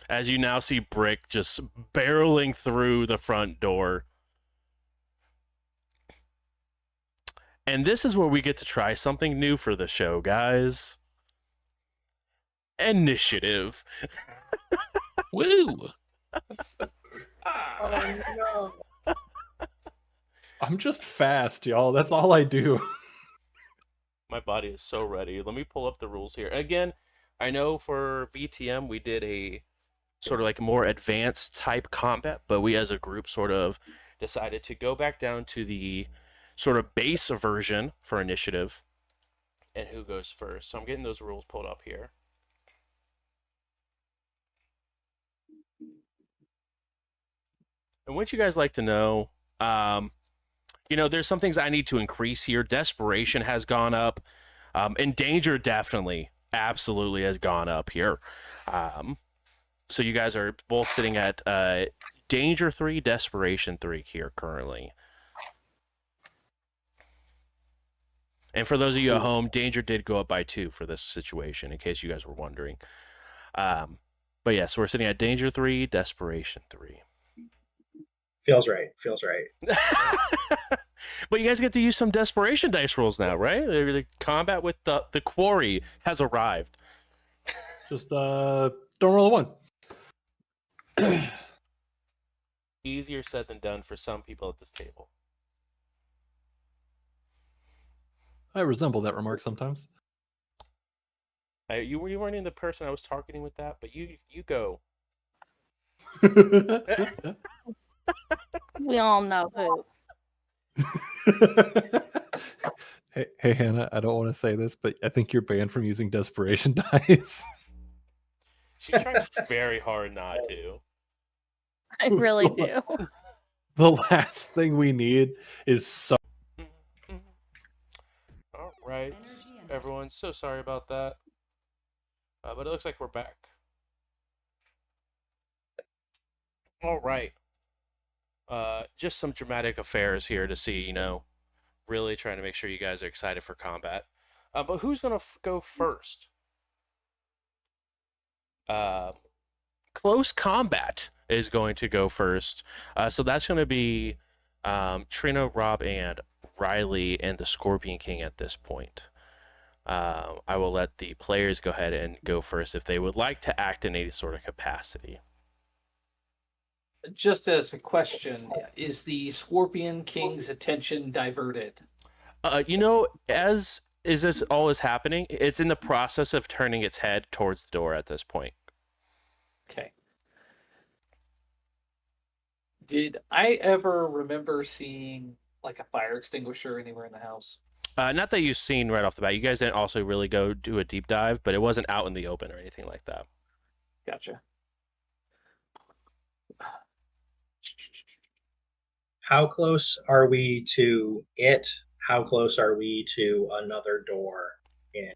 As you now see Brick just barreling through the front door. And this is where we get to try something new for the show, guys. Initiative. Woo! Oh no! I'm just fast, y'all. That's all I do. My body is so ready. Let me pull up the rules here. Again, I know for VTM we did a sort of like more advanced type combat, but we as a group sort of decided to go back down to the sort of base version for initiative and who goes first. So I'm getting those rules pulled up here. And what you guys like to know, there's some things I need to increase here. Desperation has gone up. And danger definitely, absolutely has gone up here. So you guys are both sitting at danger 3, desperation 3 here currently. And for those of you at home, danger did go up by 2 for this situation, in case you guys were wondering. But yeah, so we're sitting at danger 3, desperation 3. Feels right. But you guys get to use some desperation dice rolls now, right? The combat with the quarry has arrived. Just don't roll a 1. Easier said than done for some people at this table. I resemble that remark sometimes. You weren't even the person I was targeting with that, but you go. We all know who. Hey, Hannah, I don't want to say this, but I think you're banned from using desperation dice. She tried very hard not to. I really do. The last thing we need is so. All right, everyone. So sorry about that. But it looks like we're back. All right. Just some dramatic affairs here to see, really trying to make sure you guys are excited for combat. But who's going to go first? Close combat is going to go first. So that's going to be Trina, Rob, and Riley, and the Scorpion King at this point. I will let the players go ahead and go first if they would like to act in any sort of capacity. Just as a question, is the Scorpion King's attention diverted? As this all is happening, it's in the process of turning its head towards the door at this point. Okay. Did I ever remember seeing like a fire extinguisher anywhere in the house? Not that you've seen right off the bat. You guys didn't also really go do a deep dive, but it wasn't out in the open or anything like that. Gotcha. How close are we to it? How close are we to another door in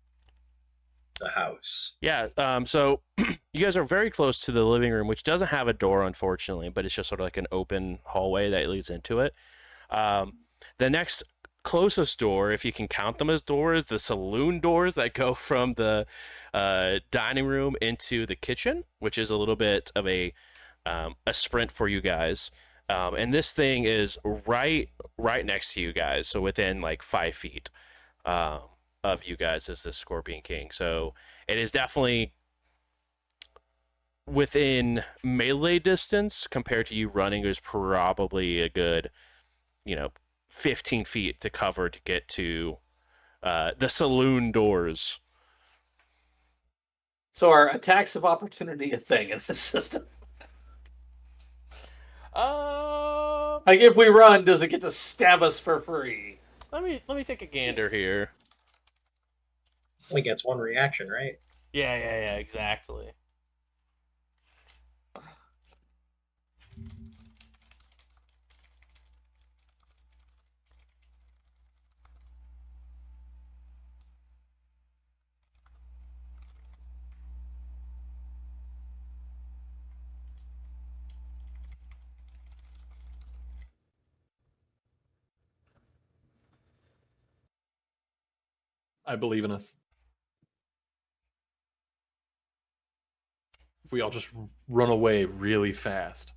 the house? Yeah. So you guys are very close to the living room, which doesn't have a door, unfortunately, but it's just sort of like an open hallway that leads into it. The next closest door, if you can count them as doors, the saloon doors that go from the dining room into the kitchen, which is a little bit of a sprint for you guys. And this thing is right next to you guys, so within like 5 feet of you guys is the Scorpion King. So it is definitely within melee distance compared to you running. Is probably a good, 15 feet to cover to get to the saloon doors. So are attacks of opportunity a thing in the system? Like if we run, does it get to stab us for free? Let me take a gander here. Only gets one reaction, right? Yeah, exactly. I believe in us. If we all just run away really fast.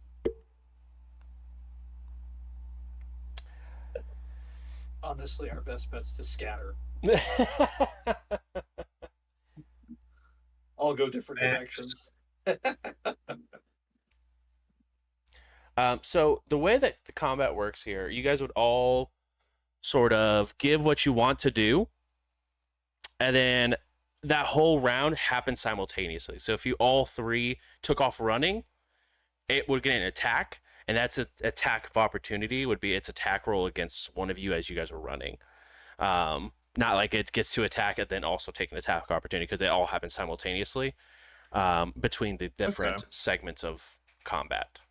Honestly, our best bet's to scatter. All go different directions. So the way that the combat works here, you guys would all sort of give what you want to do, and then that whole round happens simultaneously. So if you all three took off running, it would get an attack, and that's an attack of opportunity. Would be its attack roll against one of you as you guys were running. Not like it gets to attack and then also take an attack opportunity, because they all happen simultaneously between the different segments of combat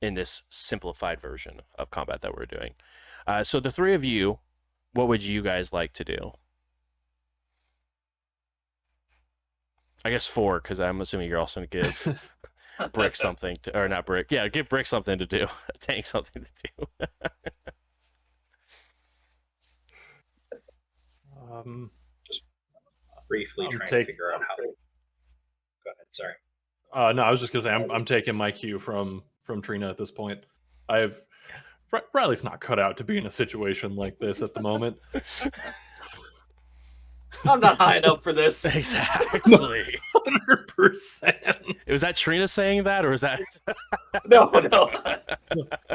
in this simplified version of combat that we're doing. So the three of you, what would you guys like to do? I guess 4, because I'm assuming you're also going to give Brick something to, or not Brick. Yeah, give Brick something to do. Tank something to do. Just briefly I'm trying take- to figure out how. Go ahead. Sorry. No, I was just gonna say I'm taking my cue from Trina at this point. Riley's not cut out to be in a situation like this at the moment. I'm not high enough for this. Exactly. 100%. Was that Trina saying that, or is that? No.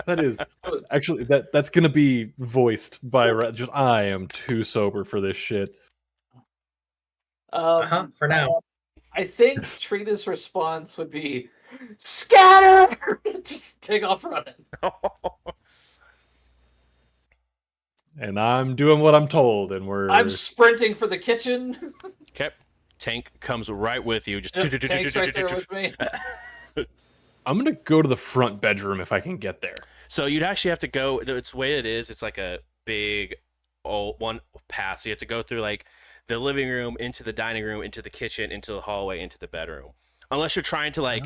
That is actually that's gonna be voiced by just I am too sober for this shit. For now. I think Trina's response would be scatter. Just take off running. And I'm doing what I'm told, and I'm sprinting for the kitchen. Okay. Tank comes right with you. Just Tank's right there with me. I'm gonna go to the front bedroom if I can get there. So you'd actually have to go. It's the way it is. It's like a big one path. So you have to go through like the living room, into the dining room, into the kitchen, into the hallway, into the bedroom. Unless you're trying to like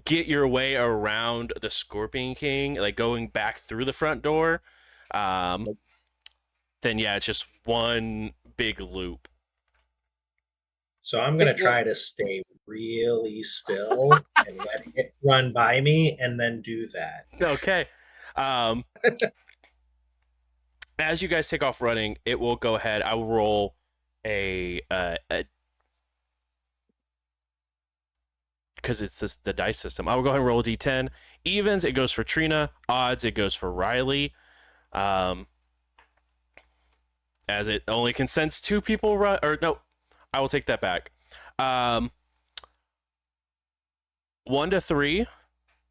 get your way around the Scorpion King, like going back through the front door, then yeah, it's just one big loop. So I'm going to try to stay really still and let it run by me and then do that. Okay. As you guys take off running, it will go ahead. I will roll because it's the dice system. I will go ahead and roll a d10. Evens, it goes for Trina. Odds, it goes for Riley. As it only consents 2 people run, or no, I will take that back. 1 to 3,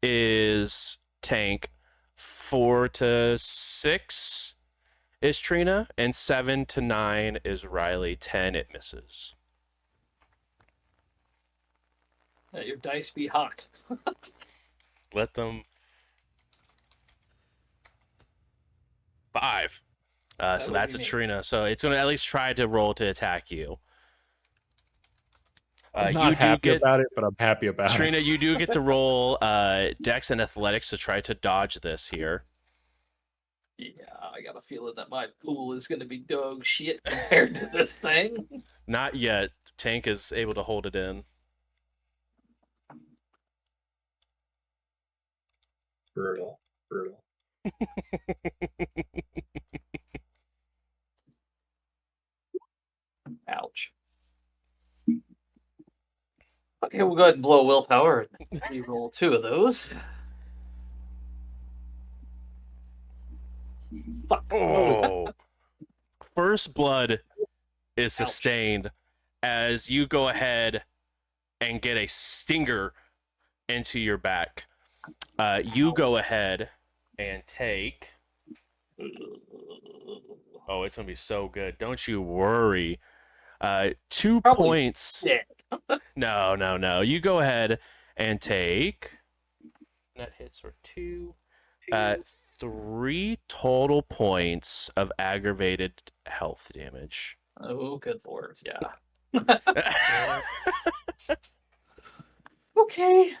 is Tank. 4 to 6 is Trina, and 7 to 9 is Riley. 10, it misses. Your dice be hot. Let them. 5. So would that's be a me. Trina. So it's going to at least try to roll to attack you. I'm You not do happy get about it, but I'm happy about Trina. it. You do get to roll Dex and Athletics to try to dodge this here. Yeah, I got a feeling that my pool is going to be dog shit compared to this thing. Not yet. Tank is able to hold it in. Brutal. Ouch. Okay, we'll go ahead and blow willpower and re-roll 2 of those. Fuck. Oh. First blood is Ouch. sustained as you go ahead and get a stinger into your back. You go ahead and take. Oh, it's gonna be so good. Don't you worry. 2 Probably points. dead. No. You go ahead and take. Net hits are 2. 3 total points of aggravated health damage. Oh, good lord, yeah. Okay.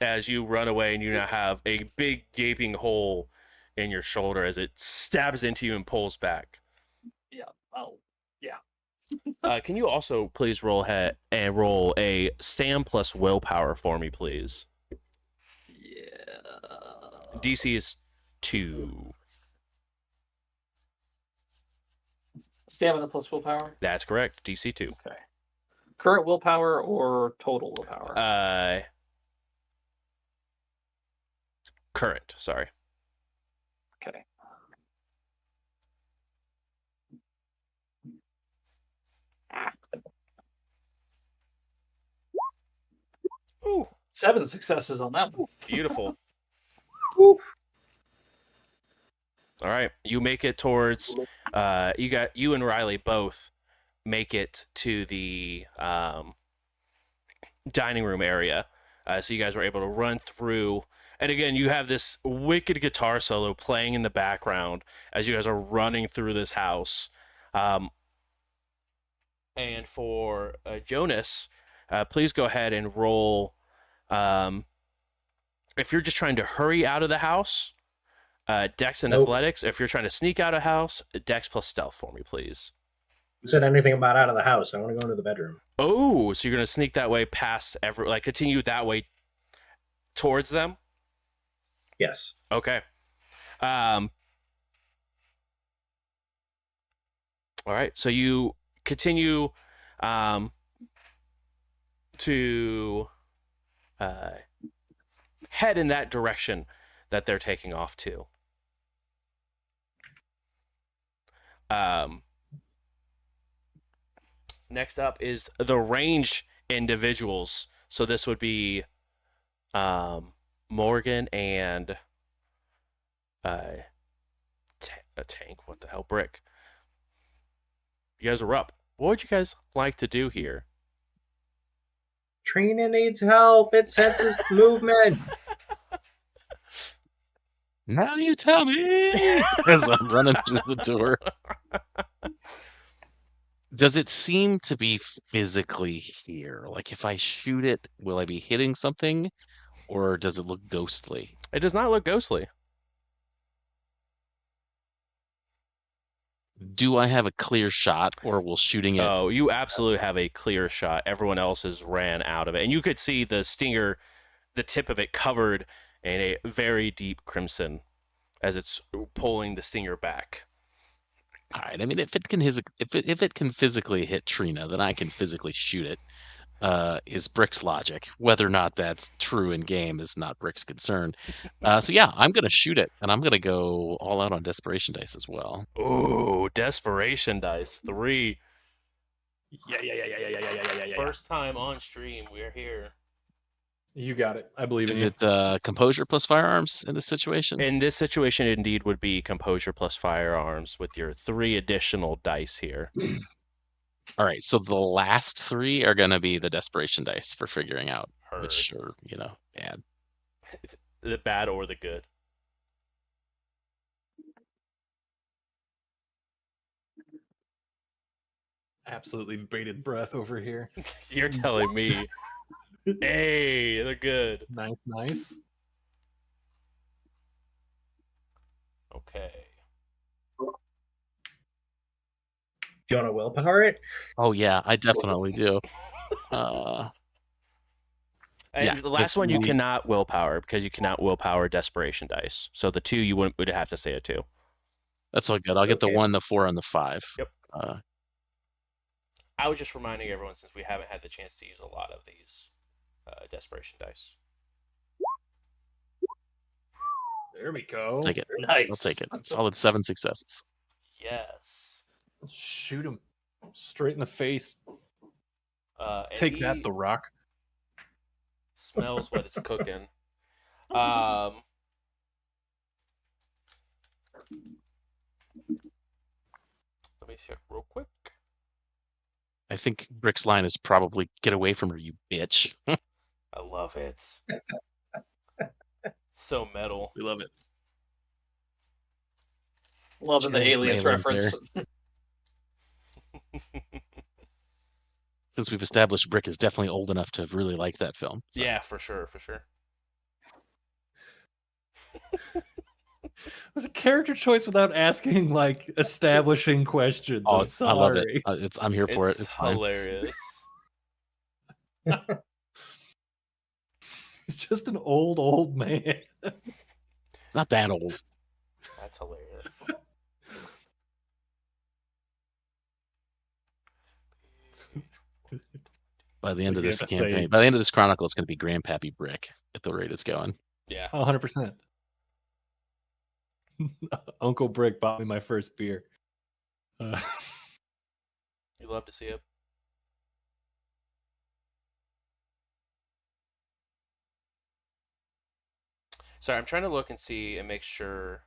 As you run away and you now have a big gaping hole in your shoulder as it stabs into you and pulls back. Yeah. Oh, yeah. Can you also please roll a stam plus willpower for me, please? Yeah. DC is 2. Stamina plus willpower? That's correct. DC 2. Okay. Current willpower or total willpower? Current, sorry. Okay. Ooh, 7 successes on that one. beautiful. Woo. All right, you make it towards. You and Riley both make it to the dining room area. So you guys were able to run through. And again, you have this wicked guitar solo playing in the background as you guys are running through this house. And for Jonas, please go ahead and roll. If you're just trying to hurry out of the house, Dex and Athletics. If you're trying to sneak out of house, Dex plus Stealth for me, please. Who said anything about out of the house? I want to go into the bedroom. Oh, so you're going to sneak that way past continue that way towards them? Yes. Okay. All right. So you continue to head in that direction that they're taking off to. Next up is the range individuals. So this would be Morgan and a Tank. What the hell, Brick? You guys are up. What would you guys like to do here? Trina needs help. It senses movement. Now you tell me as I'm running through the door. Does it seem to be physically here? Like if I shoot it, will I be hitting something? Or does it look ghostly? It does not look ghostly. Do I have a clear shot, or will shooting it? Oh, you absolutely have a clear shot. Everyone else has ran out of it. And you could see the stinger, the tip of it covered in a very deep crimson as it's pulling the stinger back. All right. I mean, if it can physically hit Trina, then I can physically shoot it. Is Brick's logic. Whether or not that's true in game is not Brick's concern. So yeah, I'm gonna shoot it, and I'm gonna go all out on desperation dice as well. Ooh, desperation dice 3. Yeah. First time on stream, we're here. You got it. I believe in Is you. it composure plus firearms in this situation? In this situation, indeed, would be composure plus firearms with your 3 additional dice here. All right, so the last 3 are going to be the desperation dice for figuring out Heard. which are, bad. The bad or the good. Absolutely bated breath over here. You're telling me. Hey, they're good. Nice. Okay. Do you want to willpower it? Oh yeah, I definitely do. And Yeah, the last but one you we- cannot willpower because you cannot willpower desperation dice. So the 2 you would have to say a 2. That's all good. I'll get the Okay. 1, the 4, and the 5. Yep. Uh, I was just reminding everyone since we haven't had the chance to use a lot of these desperation dice. There we go. take it. Nice. I'll take it. Solid 7 successes. Yes. Shoot him straight in the face. And Take that, he The Rock. smells what it's cooking. Let me check real quick. I think Brick's line is probably "Get away from her, you bitch." I love it. So metal. We love it. Loving the Chilling some Aliens aliens reference. Since we've established Brick is definitely old enough to have really liked that film. So. Yeah, for sure. It was a character choice without asking like establishing questions. Oh, I'm sorry. I love it. I'm here for it. It's fine. hilarious. He's just an old man. It's not that old. That's hilarious. By the end of You this have to campaign, say- by the end of this chronicle, it's going to be Grandpappy Brick at the rate it's going. Yeah. 100%. Uncle Brick bought me my first beer. You love to see it. Sorry, I'm trying to look and see and make sure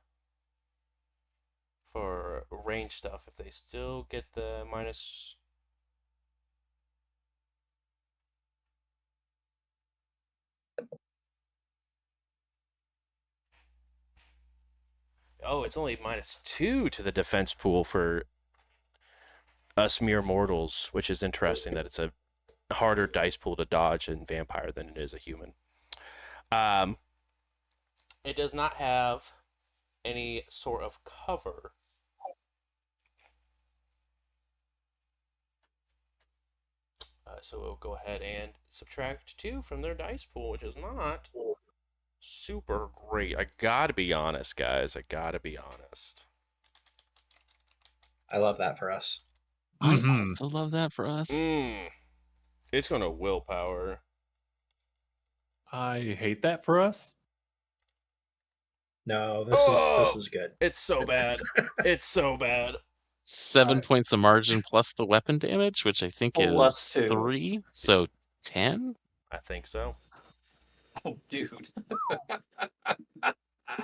for range stuff if they still get the minus. Oh, it's only -2 to the defense pool for us mere mortals, which is interesting that it's a harder dice pool to dodge in vampire than it is a human. It does not have any sort of cover. So we'll go ahead and subtract 2 from their dice pool, which is not super great. I gotta be honest, guys. I gotta be honest. I love that for us. I Mhm. also love that for us. It's gonna willpower. I hate that for us. No, this is good. It's so bad. It's so bad. 7 points of margin plus the weapon damage, which I think Plus is 2. 3, so 10. I think so. Oh, dude. But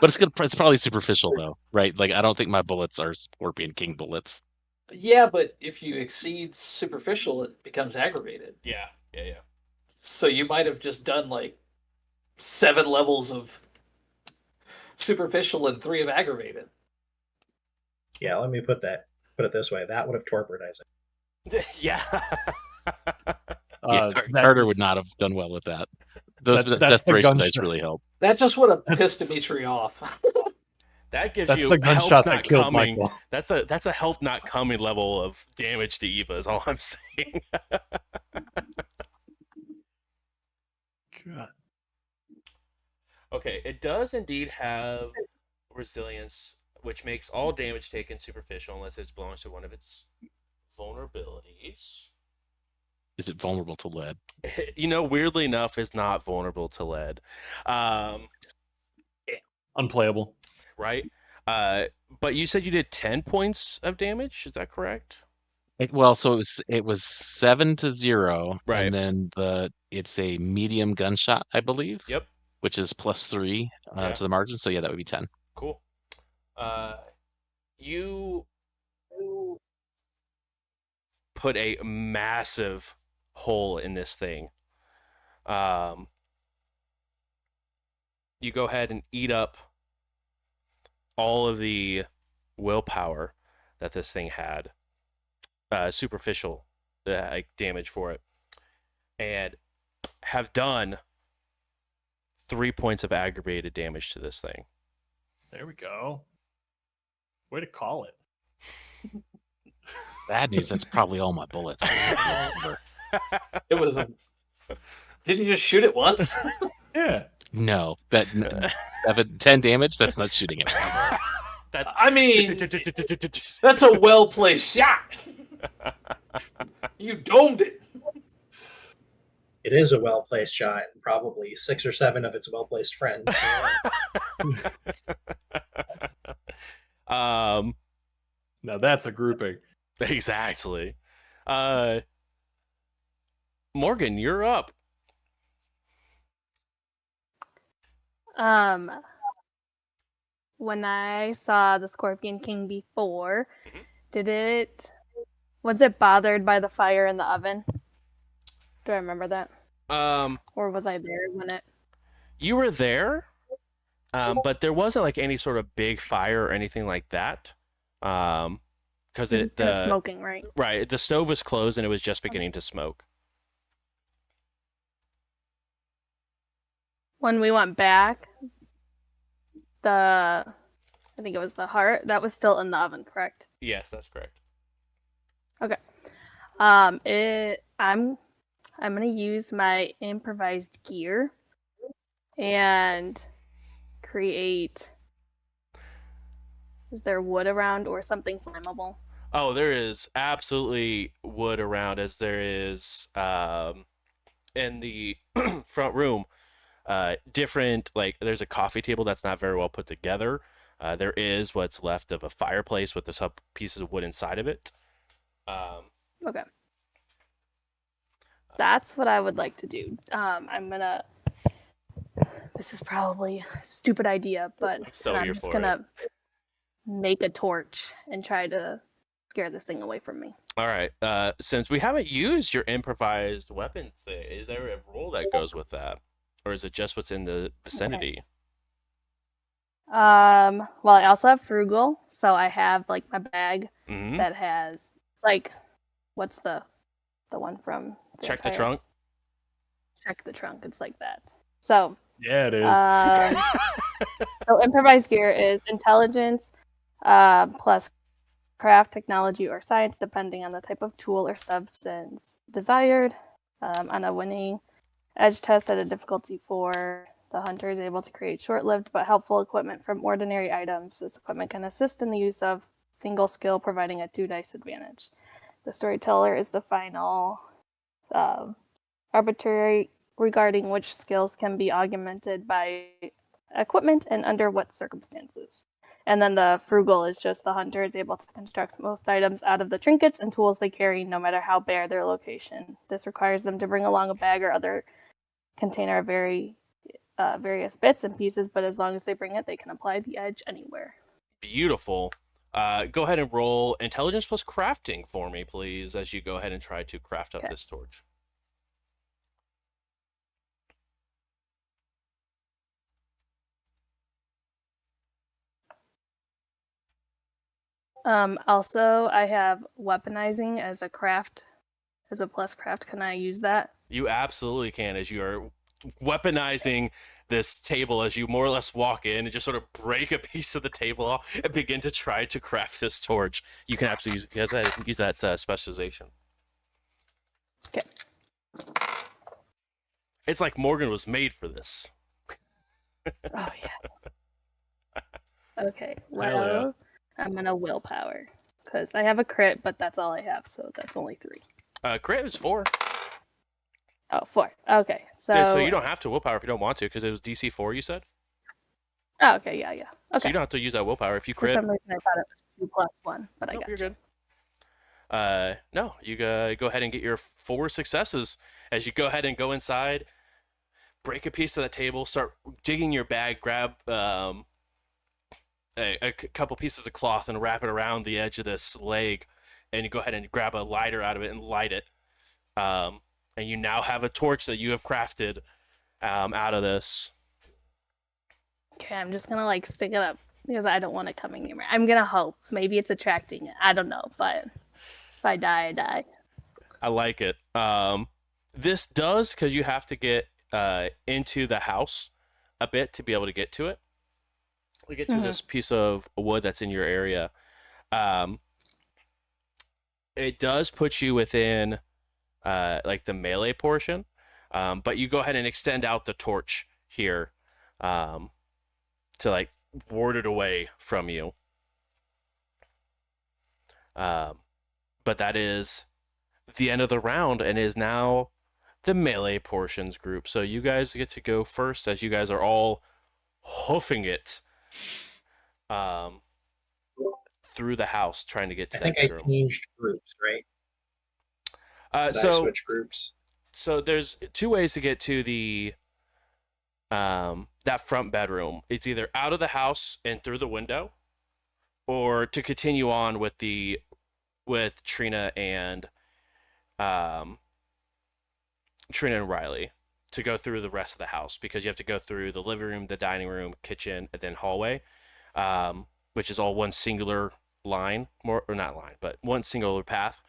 it's good. It's probably superficial though, right? Like I don't think my bullets are Scorpion King bullets. Yeah, but if you exceed superficial, it becomes aggravated. Yeah. So you might have just done like 7 levels of superficial and 3 of aggravated. Yeah, let me put it this way. That would have torpid, Isaac. Yeah. Yeah, that Carter is- would not have done well with that. Those That's the desperation dice gunshot. really help. That just would have pissed Dimitri off. That gives That's you the help's gunshot not that killed coming. Michael. That's a help not coming level of damage to Eva is all I'm saying. God. Okay, it does indeed have resilience, which makes all damage taken superficial unless it belongs to one of its vulnerabilities. Is it vulnerable to lead? Weirdly enough, is not vulnerable to lead. Unplayable. Right? But you said you did 10 points of damage, is that correct? So it was 7-0, Right. and then it's a medium gunshot, I believe, Yep. which is +3 Yeah. to the margin. So yeah, that would be 10. Cool. You put a massive hole in this thing. You go ahead and eat up all of the willpower that this thing had, superficial damage for it, and have done 3 points of aggravated damage to this thing. There we go. Way to call it. Bad news. That's probably all my bullets. It was a. Didn't you just shoot it once? Yeah. No, 10 damage. That's not shooting it once. That's. I mean, that's a well placed shot. You domed it. It is a well placed shot, and probably 6 or 7 of its well placed friends. Now that's a grouping. Exactly. Morgan, you're up. When I saw the Scorpion King before, was it bothered by the fire in the oven? Do I remember that? Or was I there when it? You were there, but there wasn't like any sort of big fire or anything like that. Because the smoking, right? Right, the stove was closed and it was just beginning to smoke. When we went back, I think it was the heart that was still in the oven, correct? Yes, that's correct. Okay. I'm gonna use my improvised gear and create. Is there wood around or something flammable? Oh, there is absolutely wood around, as there is in the front room. Different, like, there's a coffee table that's not very well put together. There is what's left of a fireplace with some pieces of wood inside of it. Okay. That's what I would like to do. This is probably a stupid idea, but I'm just gonna make a torch and try to scare this thing away from me. All right. Since we haven't used your improvised weapons, is there a rule that goes with that, or is it just what's in the vicinity? Okay. Well, I also have frugal, so I have like my bag that has like, what's the one from Check the trunk? Check the trunk. It's like that. So yeah, it is. So improvised gear is intelligence plus craft, technology, or science, depending on the type of tool or substance desired. On a winning edge test at a difficulty 4, the hunter is able to create short-lived but helpful equipment from ordinary items. This equipment can assist in the use of single skill, providing a 2-dice advantage. The storyteller is the final arbitrary regarding which skills can be augmented by equipment and under what circumstances. And then the frugal is just the hunter is able to construct most items out of the trinkets and tools they carry, no matter how bare their location. This requires them to bring along a bag or other container of various bits and pieces, but as long as they bring it, they can apply the edge anywhere. Beautiful. Go ahead and roll intelligence plus crafting for me, please, as you go ahead and try to craft up this torch. Also, I have weaponizing as a craft, as a plus craft. Can I use that? You absolutely can, as you are weaponizing this table as you more or less walk in and just sort of break a piece of the table off and begin to try to craft this torch. You can absolutely use that specialization. Okay. It's like Morgan was made for this. Oh, yeah. Okay, well, yeah. I'm going to willpower, because I have a crit, but that's all I have, so that's only 3. Crit is 4. Oh, 4. Okay, so... Yeah, so you don't have to willpower if you don't want to, because it was DC 4, you said? Oh, okay, yeah. Okay. So you don't have to use that willpower if you crit. For some reason, I thought it was 2 plus 1, but I got you're good. No, you go ahead and get your 4 successes as you go ahead and go inside, break a piece of the table, start digging your bag, grab a couple pieces of cloth and wrap it around the edge of this leg, and you go ahead and grab a lighter out of it and light it. And you now have a torch that you have crafted out of this. Okay, I'm just gonna like stick it up because I don't want it coming near me. I'm gonna hope. Maybe it's attracting it. I don't know, but if I die, I die. I like it. This does, because you have to get into the house a bit to be able to get to it. We get to this piece of wood that's in your area. It does put you within like the melee portion, but you go ahead and extend out the torch here to like ward it away from you. But that is the end of the round and is now the melee portions group. So you guys get to go first as you guys are all hoofing it through the house trying to get to I that think bedroom. I changed groups, right? Did I switch groups? So there's 2 ways to get to the that front bedroom. It's either out of the house and through the window, or to continue on with Trina and Riley to go through the rest of the house, because you have to go through the living room, the dining room, kitchen, and then hallway, which is all one singular line, or not line, but one singular path,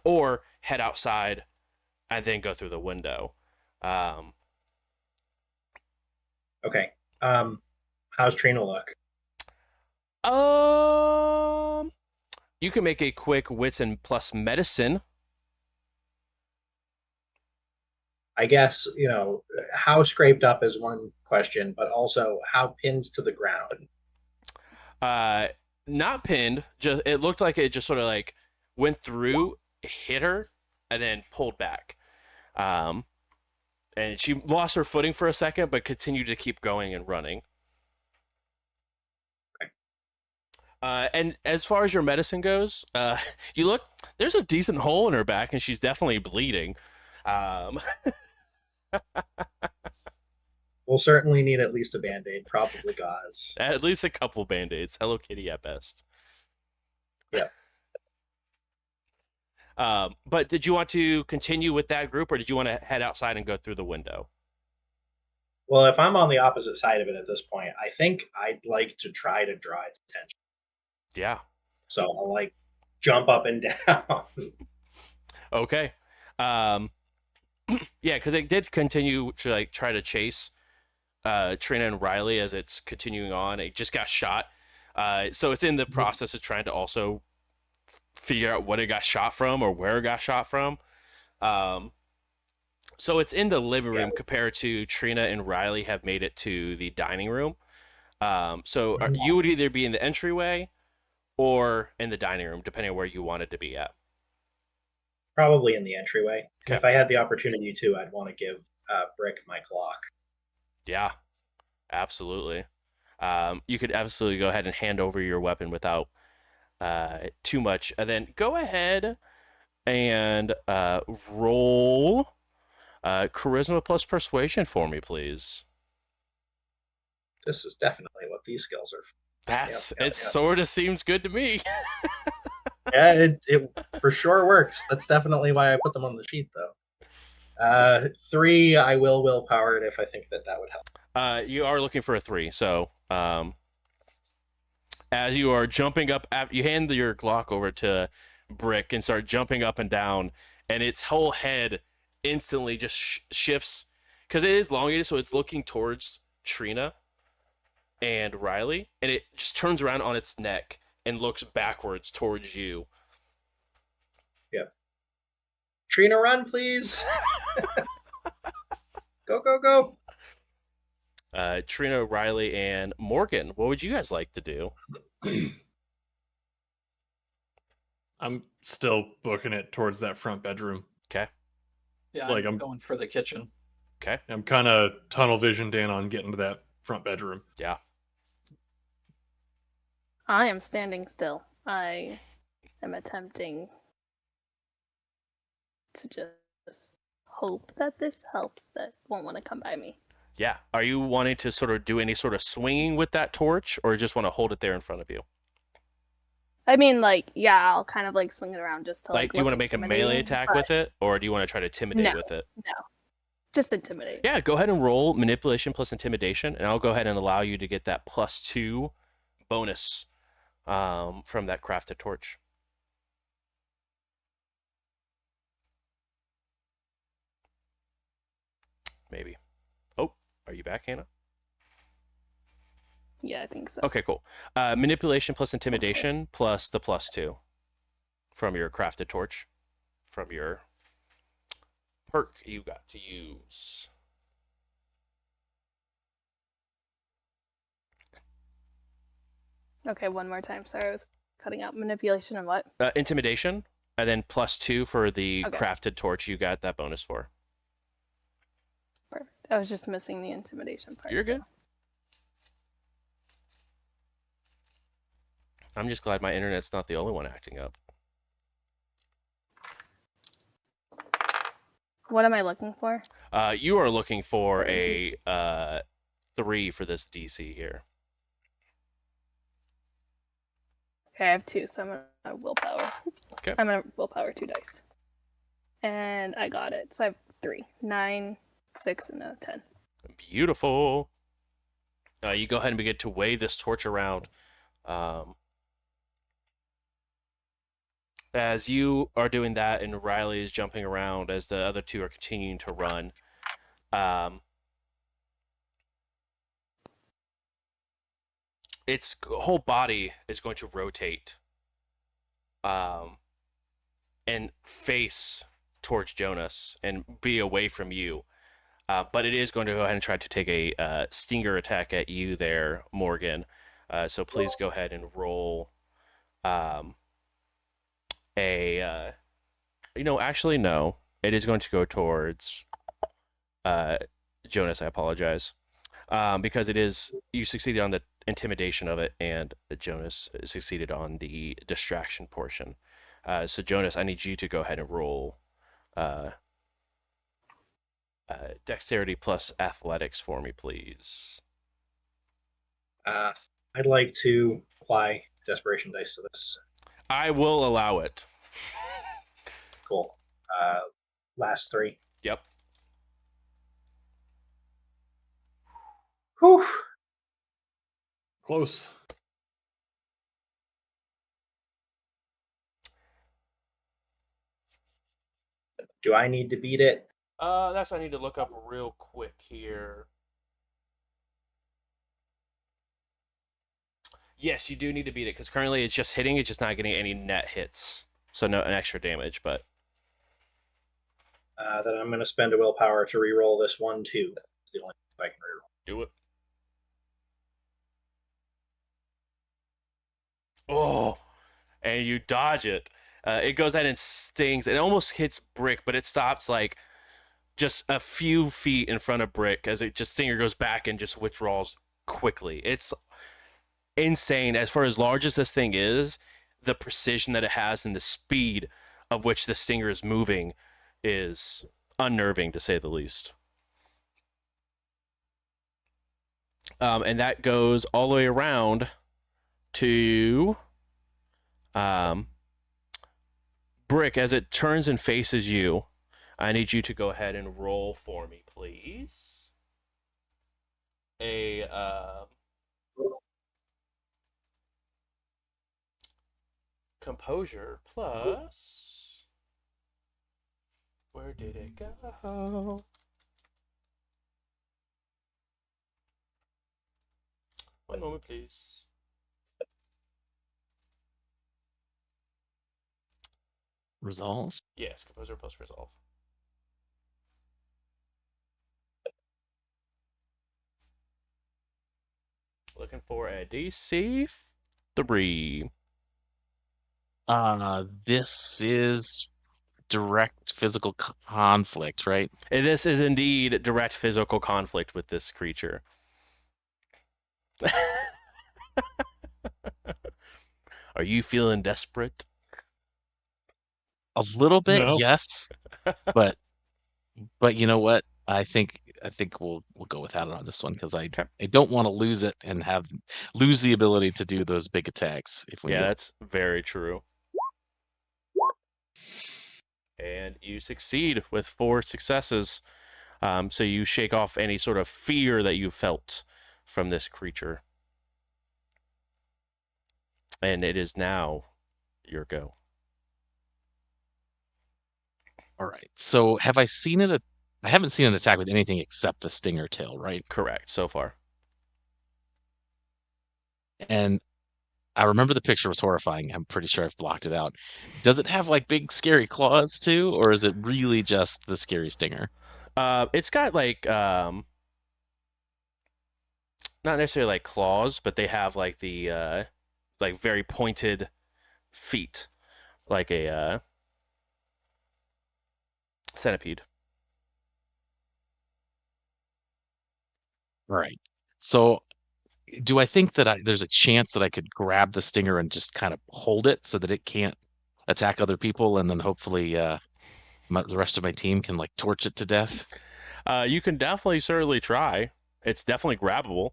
or head outside and then go through the window. Okay. How's Trina look? You can make a quick wits and plus medicine. I guess, how scraped up is one question, but also how pinned to the ground? Not pinned. Just it looked like it just sort of like went through, hit her, and then pulled back. And she lost her footing for a second, but continued to keep going and running. Okay. And as far as your medicine goes, you look. There's a decent hole in her back, and she's definitely bleeding. We'll certainly need at least a Band-Aid, probably gauze. At least a couple Band-Aids. Hello Kitty at best. Yeah. But did you want to continue with that group, or did you want to head outside and go through the window? Well, if I'm on the opposite side of it at this point, I think I'd like to try to draw its attention. Yeah. So I'll like jump up and down. Okay. Yeah, because it did continue to like try to chase Trina and Riley as it's continuing on. It just got shot. So it's in the process of trying to also figure out what it got shot from or where it got shot from. So it's in the living room compared to Trina and Riley have made it to the dining room. So you would either be in the entryway or in the dining room, depending on where you wanted to be at. Probably in the entryway. Okay. If I had the opportunity to, I'd want to give Brick my clock. Yeah, absolutely. You could absolutely go ahead and hand over your weapon without too much. And then go ahead and roll charisma plus persuasion for me, please. This is definitely what these skills are. It sort of seems good to me. Yeah, it for sure works. That's definitely why I put them on the sheet, though. 3, I will willpower it if I think that would help. You are looking for a 3, so as you are jumping up, you hand your Glock over to Brick and start jumping up and down, and its whole head instantly just shifts, because it is elongated, so it's looking towards Trina and Riley, and it just turns around on its neck and looks backwards towards you. Yep. Trina, run, please. Go, go, go. Trina, Riley, and Morgan, what would you guys like to do? I'm still booking it towards that front bedroom. Okay. Yeah, Like, I'm going for the kitchen. Okay. I'm kind of tunnel visioned in on getting to that front bedroom. Yeah. I am standing still. I am attempting to just hope that this helps that won't want to come by me. Yeah. Are you wanting to sort of do any sort of swinging with that torch, or just want to hold it there in front of you? I mean, like, yeah, I'll kind of like swing it around just to Like, do you look want to make a melee intimidating, attack but with it, or do you want to try to intimidate No. with it? no, just intimidate. Yeah, go ahead and roll manipulation plus intimidation, and I'll go ahead and allow you to get that +2 bonus from that crafted torch. Maybe. Oh, are you back, Hannah? Yeah, I think so. Okay, cool. Manipulation plus intimidation plus the +2 from your crafted torch, from your perk you got to use. Okay, one more time. Sorry, I was cutting out. Manipulation and what? Intimidation, and then +2 for the Okay. crafted torch you got that bonus for. Perfect. I was just missing the intimidation part. You're so- good. I'm just glad my internet's not the only one acting up. What am I looking for? You are looking for For a 3 for this DC here. Okay, I have 2, so I'm gonna willpower. Oops. Okay. I'm gonna willpower 2 dice. And I got it. So I have 3. 9, 6, and a 10. Beautiful. You go ahead and begin to wave this torch around. As you are doing that, and Riley is jumping around as the other two are continuing to run. Its whole body is going to rotate and face towards Jonas and be away from you. But it is going to go ahead and try to take a stinger attack at you there, Morgan. So please go ahead and roll actually, no. It is going to go towards Jonas, I apologize. Because it is, you succeeded on the intimidation of it, and Jonas succeeded on the distraction portion. So Jonas, I need you to go ahead and roll dexterity plus athletics for me, please. I'd like to apply desperation dice to this. I will allow it. Cool. Last 3. Yep. Whew. Close. Do I need to beat it? That's what I need to look up real quick here. Yes, you do need to beat it, because currently it's just hitting, it's just not getting any net hits. So no an extra damage, but... Then I'm going to spend a willpower to reroll this 1, too. That's the only thing I can reroll. Do it. Oh, and you dodge it. It goes out and stings. It almost hits Brick, but it stops like just a few feet in front of Brick as it just Stinger goes back and just withdraws quickly. It's insane. As far as large as this thing is, the precision that it has and the speed of which the Stinger is moving is unnerving, to say the least. And that goes all the way around to Brick. As it turns and faces you, I need you to go ahead and roll for me, please. A composure plus... Where did it go? One moment, please. Resolve? Yes, composure plus resolve. Looking for a DC 3. This is direct physical conflict, right? And this is indeed direct physical conflict with this creature. Are you feeling desperate? A little bit, No. yes. but you know what? I think we'll go without it on this one because I don't want to lose it and lose the ability to do those big attacks if we Yeah, need. that's very true. And you succeed with 4 successes. So you shake off any sort of fear that you felt from this creature. And it is now your go. All right. So have I seen it? I haven't seen an attack with anything except the stinger tail, right? Correct, so far. And I remember the picture was horrifying. I'm pretty sure I've blocked it out. Does it have like big scary claws too, or is it really just the scary stinger? It's got like not necessarily like claws, but they have like the like very pointed feet, like a centipede. Right. So do I think that there's a chance that I could grab the stinger and just kind of hold it so that it can't attack other people, and then hopefully the rest of my team can like torch it to death? You can definitely certainly try. It's definitely grabbable.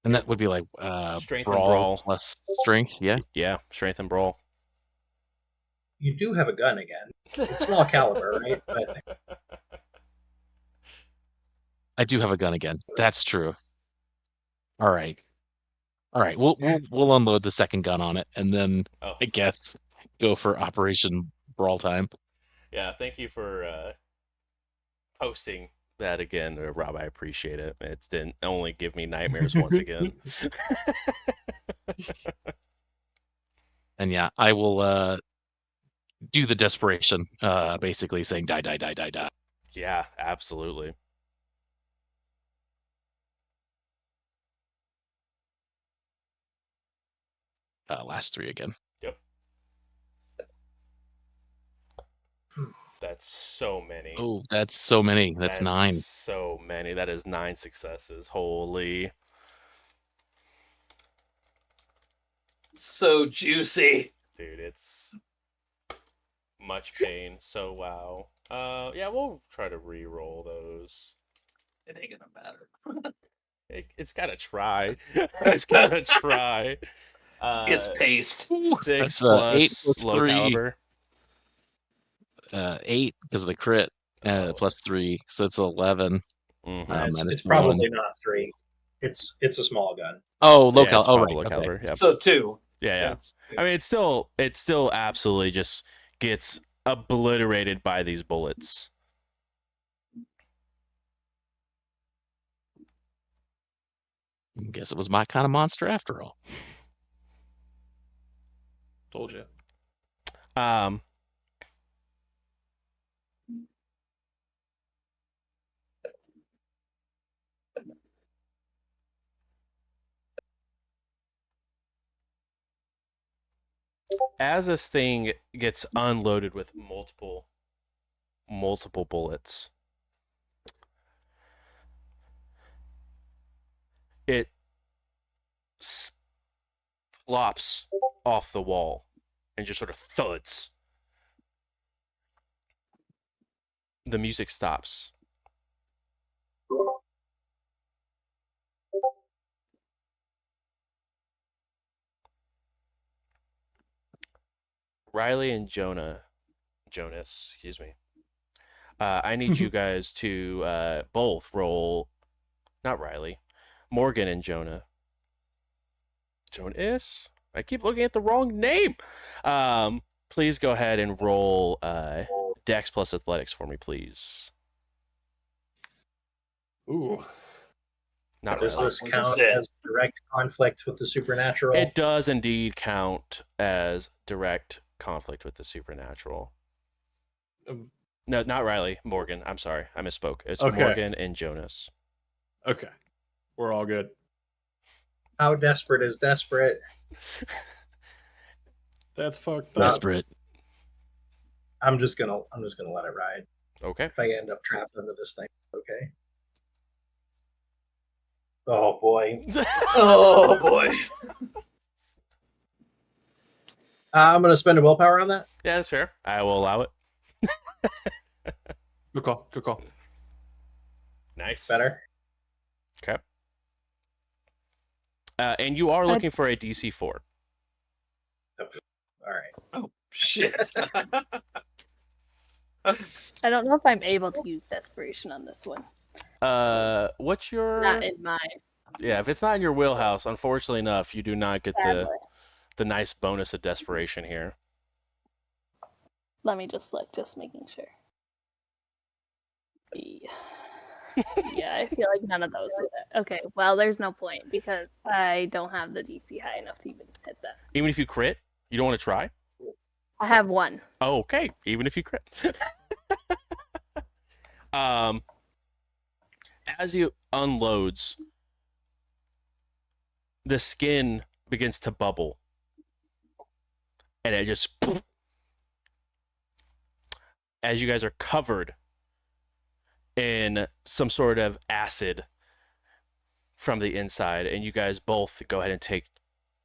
And that would be like Strength and brawl brawl. plus strength, yeah? Yeah, strength and brawl. You do have a gun again. It's small caliber, right? But I do have a gun again. That's true. All right. We'll unload the second gun on it, and then I guess go for Operation Brawl time. Yeah, thank you for posting that again, Rob. I appreciate it. It didn't only give me nightmares once again. And yeah, I will do the desperation, basically saying die, die, die, die, die. Yeah, absolutely. Last 3 again. Yep. That's so many. Oh, that's so many. That's 9. So many. That is 9 successes. Holy. So juicy. Dude, it's much pain. So wow. Yeah, we'll try to re-roll those. It ain't gonna matter. It's gotta try. It's gotta try. It's paste. 6 That's, plus 8 plus low 3. caliber. 8 because of the crit, plus 3, so it's 11. it's probably not 3. It's a small gun. Oh, low Yeah, caliber. it's Oh, probably right. low caliber. Okay. Yeah. So 2. Yeah. I mean, it still absolutely just gets obliterated by these bullets. Guess it was my kind of monster after all. Told you. As this thing gets unloaded with multiple bullets, it flops off the wall and just sort of thuds. The music stops. Riley and Jonas, excuse me. I need you guys to both roll, not Riley, Morgan and Jonas. I keep looking at the wrong name. Please go ahead and roll Dex plus Athletics for me, please. Ooh. Not Does Riley. this count as direct conflict with the supernatural? It does indeed count as direct conflict with the supernatural. No, not Riley. Morgan. I'm sorry. I misspoke. It's Okay. Morgan and Jonas. Okay. We're all good. How desperate is desperate? That's fucked up. Desperate. I'm just gonna let it ride. Okay. If I end up trapped under this thing, okay. Oh boy. Oh boy. I'm going to spend a willpower on that. Yeah, that's fair. I will allow it. Good call. Good call. Nice. Better. Okay. And you are looking for a DC 4. All right. Oh shit! I don't know if I'm able to use desperation on this one. What's your? Not in mine. Yeah, if it's not in your wheelhouse, unfortunately enough, you do not get Sadly. the nice bonus of desperation here. Let me just look, just making sure. Yeah, I feel like none of those would. Okay, well, there's no point because I don't have the DC high enough to even hit that. Even if you crit, you don't want to try? I have one. Oh, okay. Even if you crit. As he unloads, the skin begins to bubble. And it just... As you guys are covered in some sort of acid from the inside, and you guys both go ahead and take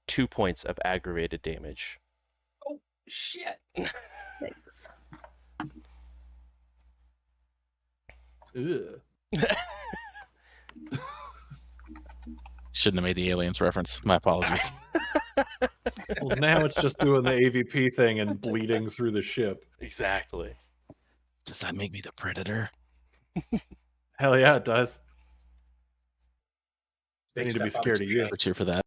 2 points of aggravated damage. Oh shit! Thanks. Ugh. Shouldn't have made the aliens reference. My apologies. Well, now it's just doing the AVP thing and bleeding through the ship. Exactly. Does that make me the predator? Hell yeah, it does. They Big need to be step up scared to of you. Jake. Cheer for that.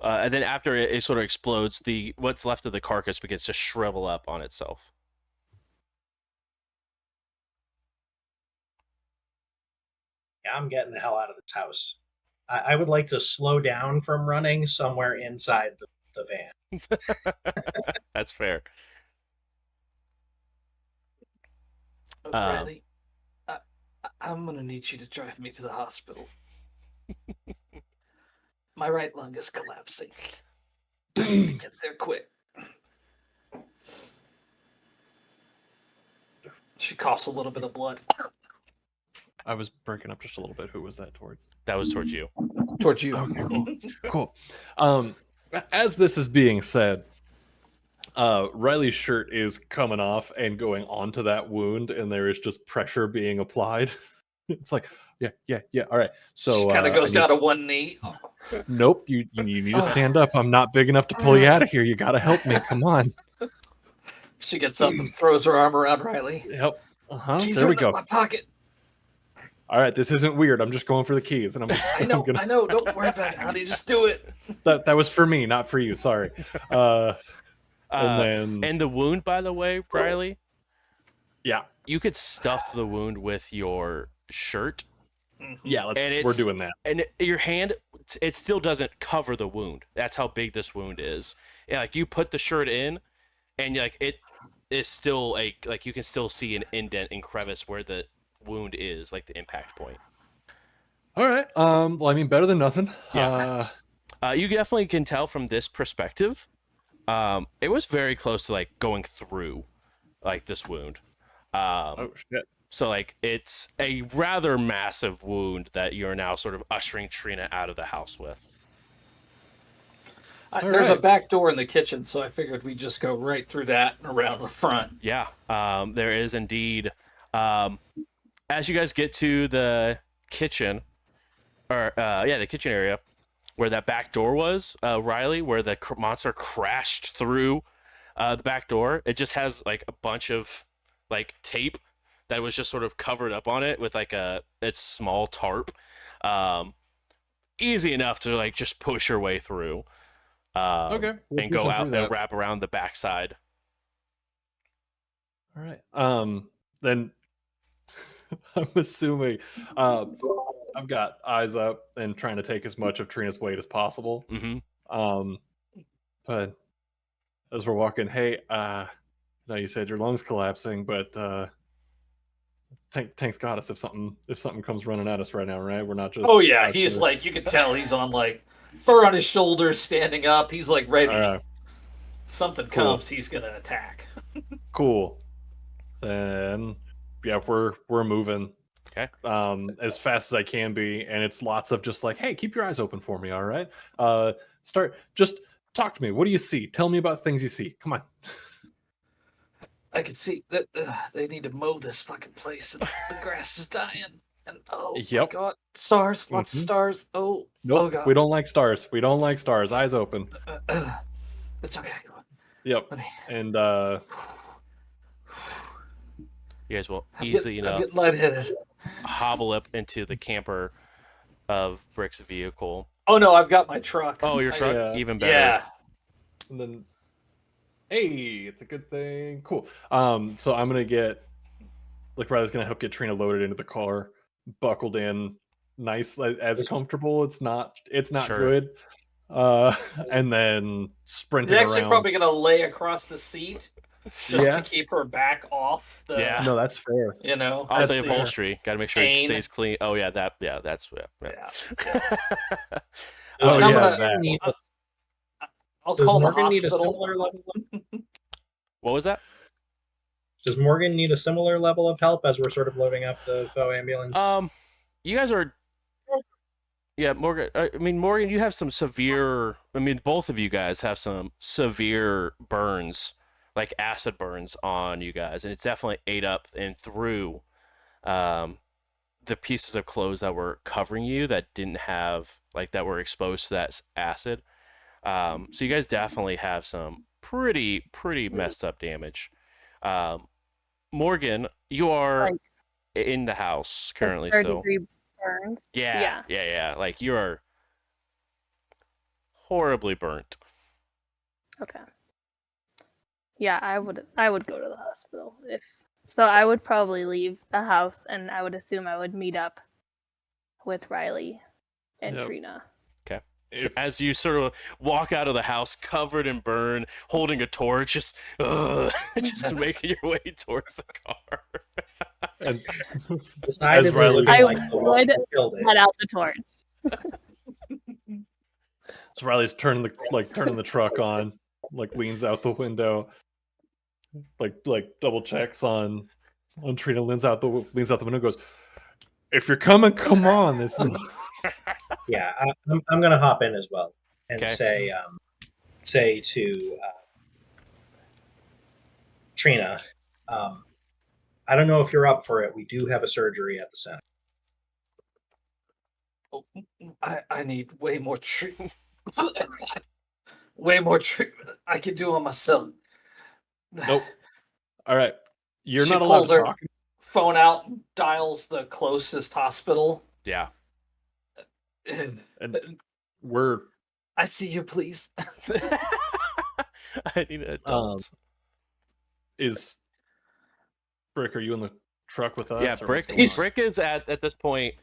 And then after it sort of explodes, what's left of the carcass begins to shrivel up on itself. Yeah, I'm getting the hell out of this house. I would like to slow down from running somewhere inside the van. That's fair. Riley, I'm gonna need you to drive me to the hospital. My right lung is collapsing. I need to get there quick. She coughs a little bit of blood. I was breaking up just a little bit. Who was that towards? That was towards you. Towards you. Okay, cool. As this is being said, Riley's shirt is coming off and going onto that wound, and there is just pressure being applied. It's like, yeah. All right. So she kind of goes down to one knee. Nope. You need to stand up. I'm not big enough to pull you out of here. You got to help me. Come on. She gets up and throws her arm around Riley. Help. Keys There are we in go. my pocket. All right. This isn't weird. I'm just going for the keys, and I know. Don't worry about it, honey. Just do it. That was for me, not for you. Sorry. And then the wound, by the way, Riley, yeah, you could stuff the wound with your shirt. yeah. We're doing that. And your hand, it still doesn't cover the wound. That's how big this wound is. Yeah, like you put the shirt in, and like it is still you can still see an indent and crevice where the wound is, like the impact point. All right. Well, I mean, better than nothing. Yeah. You definitely can tell from this perspective. It was very close to like going through, like this wound. Oh shit. So like it's a rather massive wound that you're now sort of ushering Trina out of the house with. There's a back door in the kitchen, so I figured we'd just go right through that and around the front. Yeah, there is indeed. As you guys get to the kitchen, the kitchen area, where that back door was, Riley, where the monster crashed through the back door, it just has like a bunch of like tape that was just sort of covered up on it with like its small tarp. Easy enough to like just push your way through. Okay. We'll And push go on out through and that. wrap around the backside. All right. Then I'm assuming I've got eyes up and trying to take as much of Trina's weight as possible. Mm-hmm. But as we're walking, hey, now you said your lungs collapsing, but Tank's got us if something comes running at us right now, right? We're not just. Oh yeah, he's like, you can tell he's on like fur on his shoulders, standing up. He's like ready. Something comes, he's gonna attack. Cool. Then yeah, we're moving. Okay. As fast as I can be, and it's lots of just like, hey, keep your eyes open for me, all right? Start just Talk to me. What do you see? Tell me about things you see. Come on. I can see that they need to mow this fucking place, and the grass is dying. And oh my Yep. god, stars, lots of Mhm. stars. Oh, Nope. oh god. We don't like stars. We don't like stars. Eyes open. It's okay. Yep. Let me. And You guys will I'm easily getting enough lightheaded. hobble up into the camper of Brick's vehicle. Oh no, I've got my truck. Oh, your truck? Yeah. Even better. Yeah. and then hey, it's a good thing. Cool. So I'm gonna get like Riley's gonna help get Trina loaded into the car, buckled in, nice as comfortable. It's not Sure. good. And then He's sprinting actually around. probably gonna lay across the seat just Yeah. to keep her back off the. Yeah. No, that's fair. You know. Off That's the fair. upholstery. Got to make sure it Pain. stays clean. Oh yeah, that's Yeah. Oh And I'm yeah, gonna- that. I'll Does call the Morgan need a hospital. similar level? What was that? Does Morgan need a similar level of help as we're sort of loading up the faux ambulance? You guys are. Yeah, Morgan. I mean, Morgan, you have some severe. I mean, both of you guys have some severe burns, like acid burns on you guys, and it's definitely ate up and through the pieces of clothes that were covering you that didn't have like that were exposed to that acid. So you guys definitely have some pretty messed up damage. Morgan, you are Like, in the house currently Third still. degree burns. Yeah. Like you are horribly burnt. Okay. Yeah, I would go to the hospital if so. I would probably leave the house, and I would assume I would meet up with Riley and Yep. Trina. As you sort of walk out of the house covered in burn, holding a torch, just making your way towards the car. And Decidedly Riley- looking I like the one would who killed it. Let out the torch. So Riley's turning the truck on, like leans out the window, like double checks on Trina, leans out the window, goes, "If you're coming, come on." This is Yeah, I'm going to hop in as well and Okay. say to Trina, I don't know if you're up for it. We do have a surgery at the center. I need way more treatment. Way more treatment I can do on myself. nope. All right, you're She not allowed pulls to her talk. phone out, and dials the closest hospital. Yeah. And we're I see you, please. I need adults. is Brick. Are you in the truck with us? Yeah, or Brick. what's going on? Brick is at this point,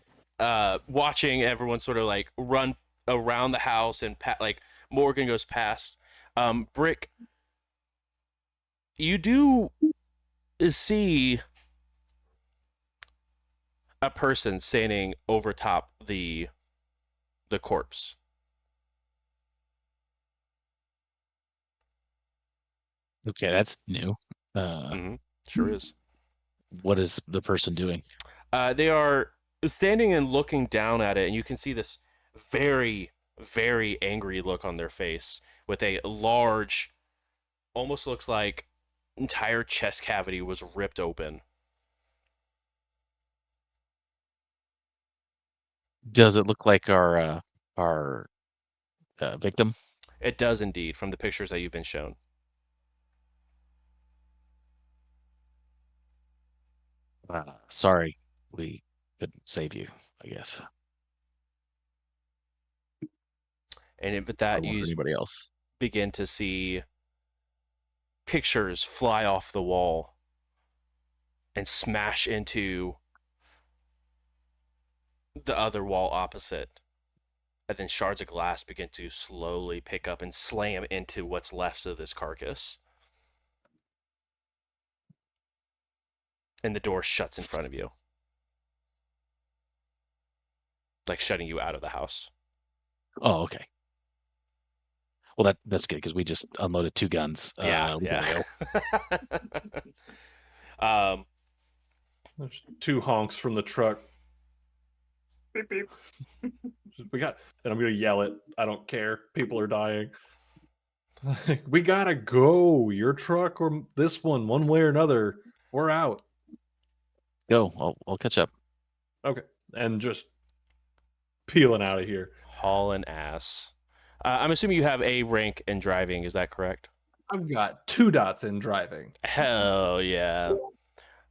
watching everyone sort of like run around the house, and like Morgan goes past. Brick, you do see a person standing over top the corpse. Okay, that's new. Sure is. What is the person doing? They are standing and looking down at it, and you can see this very, very angry look on their face with a large, almost looks like entire chest cavity was ripped open. Does it look like our victim? It does indeed, from the pictures that you've been shown. Sorry, we couldn't save you, I guess. And with that, Or you anybody else. begin to see pictures fly off the wall and smash into the other wall opposite. And then shards of glass begin to slowly pick up and slam into what's left of this carcass. And the door shuts in front of you. Like shutting you out of the house. Oh, okay. Well, that's good because we just unloaded 2 guns. We gotta go. There's 2 honks from the truck. Beep beep. We got, and I'm gonna yell it. I don't care. People are dying. Like, we gotta go. Your truck or this one way or another. We're out. Go. I'll catch up. Okay. And just peeling out of here. Hauling ass. I'm assuming you have a rank in driving. Is that correct? I've got 2 dots in driving. Hell yeah.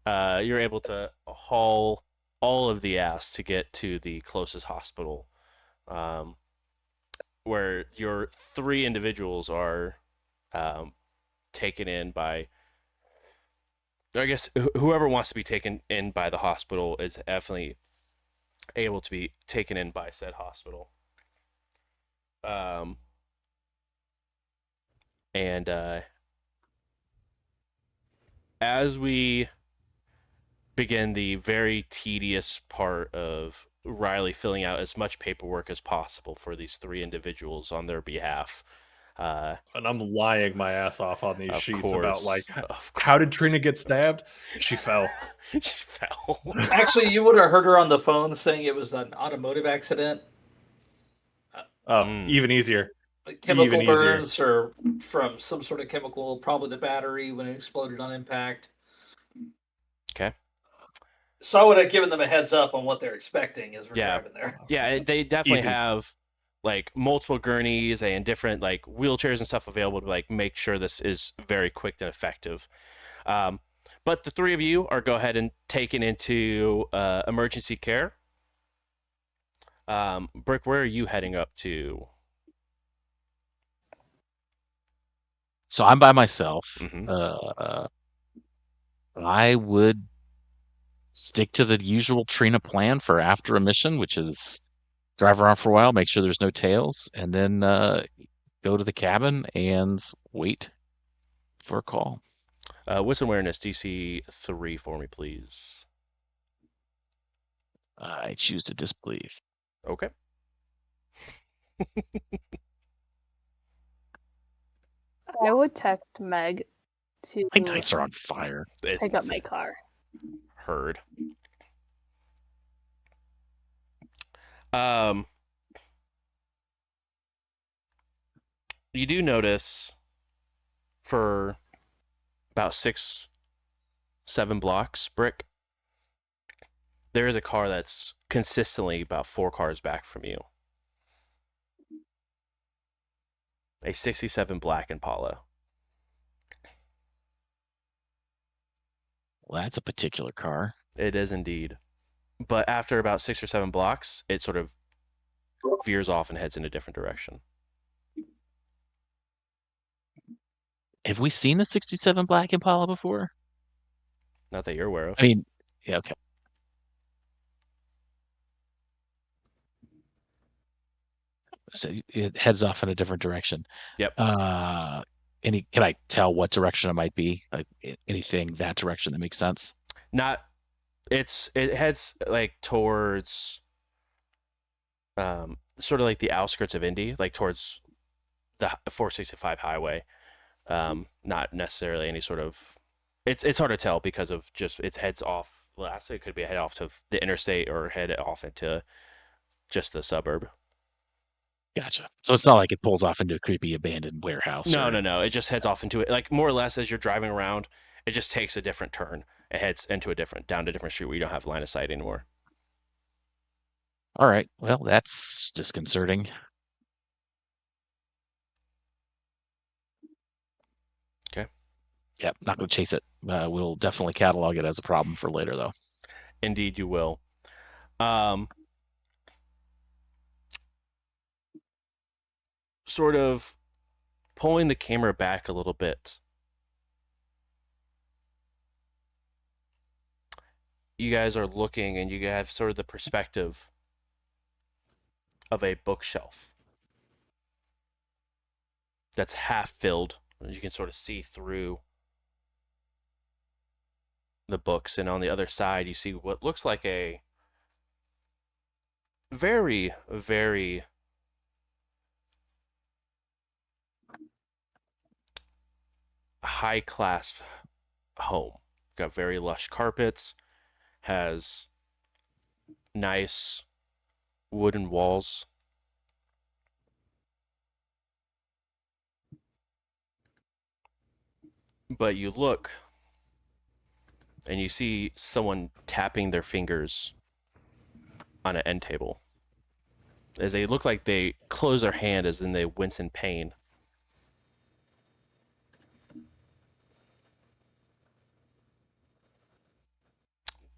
You're able to haul all of the ass to get to the closest hospital, where your 3 individuals are taken in by. I guess whoever wants to be taken in by the hospital is definitely able to be taken in by said hospital. And as we begin the very tedious part of Riley filling out as much paperwork as possible for these 3 individuals on their behalf. And I'm lying my ass off on these Of sheets about course, like of how did course. Trina get stabbed? She fell. She fell. Actually, you would have heard her on the phone saying it was an automotive accident. Oh, Mm. even easier. Chemical Even easier. burns or from some sort of chemical, probably the battery when it exploded on impact. Okay. So I would have given them a heads up on what they're expecting as we're driving there. Yeah, they definitely Easy. have like multiple gurneys and different like wheelchairs and stuff available to like make sure this is very quick and effective. But the 3 of you are go ahead and taken into emergency care. Brick, where are you heading up to? So I'm by myself. Mhm. I would stick to the usual Trina plan for after a mission, which is drive around for a while, make sure there's no tails, and then go to the cabin and wait for a call. What's awareness DC 3 for me, please? I choose to disbelieve. Okay. I would text Meg to My dice are on fire. pick up my car. Heard. You do notice for about 6, 7 blocks, Brick, there is a car that's consistently about 4 cars back from you. A 67 black Impala. Well, that's a particular car. It is indeed. But after about 6 or 7 blocks, it sort of veers off and heads in a different direction. Have we seen a 67 black Impala before? Not that you're aware of. I mean, yeah, okay. So it heads off in a different direction. Yep. Can I tell what direction it might be? Like anything that direction that makes sense? Not. It heads like towards, sort of like the outskirts of Indy, like towards the 465 highway. Not necessarily any sort of. It's hard to tell because of just its heads off. Last, it could be a head off to the interstate or head off into just the suburb. Gotcha. So it's not like it pulls off into a creepy abandoned warehouse. No. or... It just heads off into it, like more or less as you're driving around. It just takes a different turn. It heads into down a different street where you don't have line of sight anymore. All right. Well, that's disconcerting. Okay. Yep. Not going to chase it. We'll definitely catalog it as a problem for later, though. Indeed, you will. Sort of pulling the camera back a little bit. You guys are looking and you have sort of the perspective of a bookshelf that's half filled. You can sort of see through the books, and on the other side you see what looks like a very, very high class home. Got very lush carpets, has nice wooden walls. but you look and you see someone tapping their fingers on an end table. As they look like they close their hand as in they wince in pain.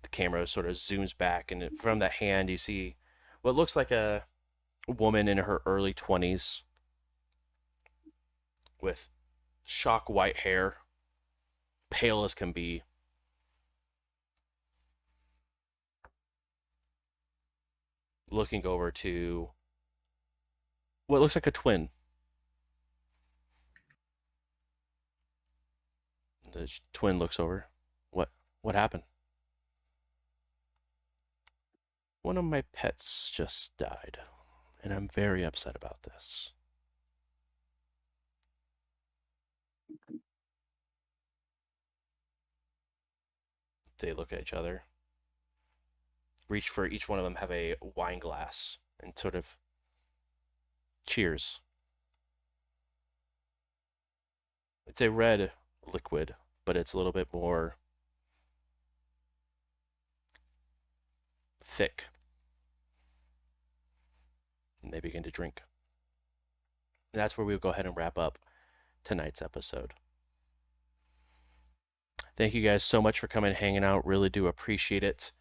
The camera sort of zooms back, and from that hand you see what looks like a woman in her early 20s with shock white hair, pale as can be. Looking over to what looks like a twin. The twin looks over. What happened? One of my pets just died, and I'm very upset about this. They look at each other. Reach for each one of them, have a wine glass, and sort of cheers. It's a red liquid, but it's a little bit more thick. And they begin to drink. And that's where we'll go ahead and wrap up tonight's episode. Thank you guys so much for coming and hanging out. Really do appreciate it.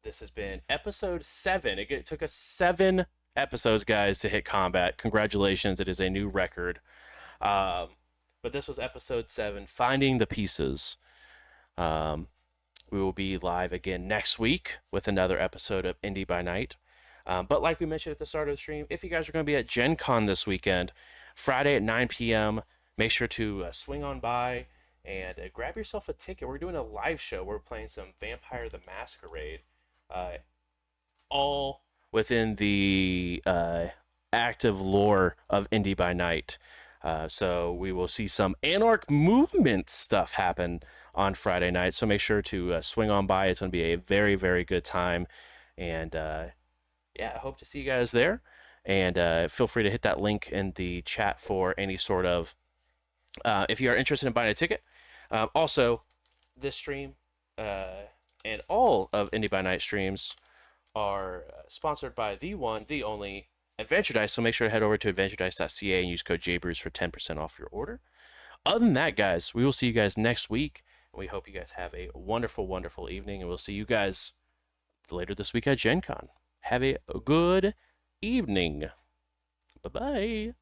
This has been episode 7. It took us 7 episodes, guys, to hit combat. Congratulations. It is a new record. But this was episode 7, Finding the Pieces. We will be live again next week with another episode of Indy by Night. But like we mentioned at the start of the stream, if you guys are going to be at Gen Con this weekend, Friday at 9 p.m., make sure to swing on by and grab yourself a ticket. We're doing a live show. We're playing some Vampire the Masquerade, all within the active lore of Indy by Night. So we will see some Anarch movement stuff happen on Friday night. So make sure to swing on by. It's going to be a very, very good time. And yeah, I hope to see you guys there. And feel free to hit that link in the chat for any sort of, if you are interested in buying a ticket. Also, this stream and all of Indy by Night streams are sponsored by the one, the only Adventure Dice. So make sure to head over to adventuredice.ca and use code JBrews for 10% off your order. Other than that, guys, we will see you guys next week. We hope you guys have a wonderful, wonderful evening, and we'll see you guys later this week at Gen Con. Have a good evening. Bye-bye.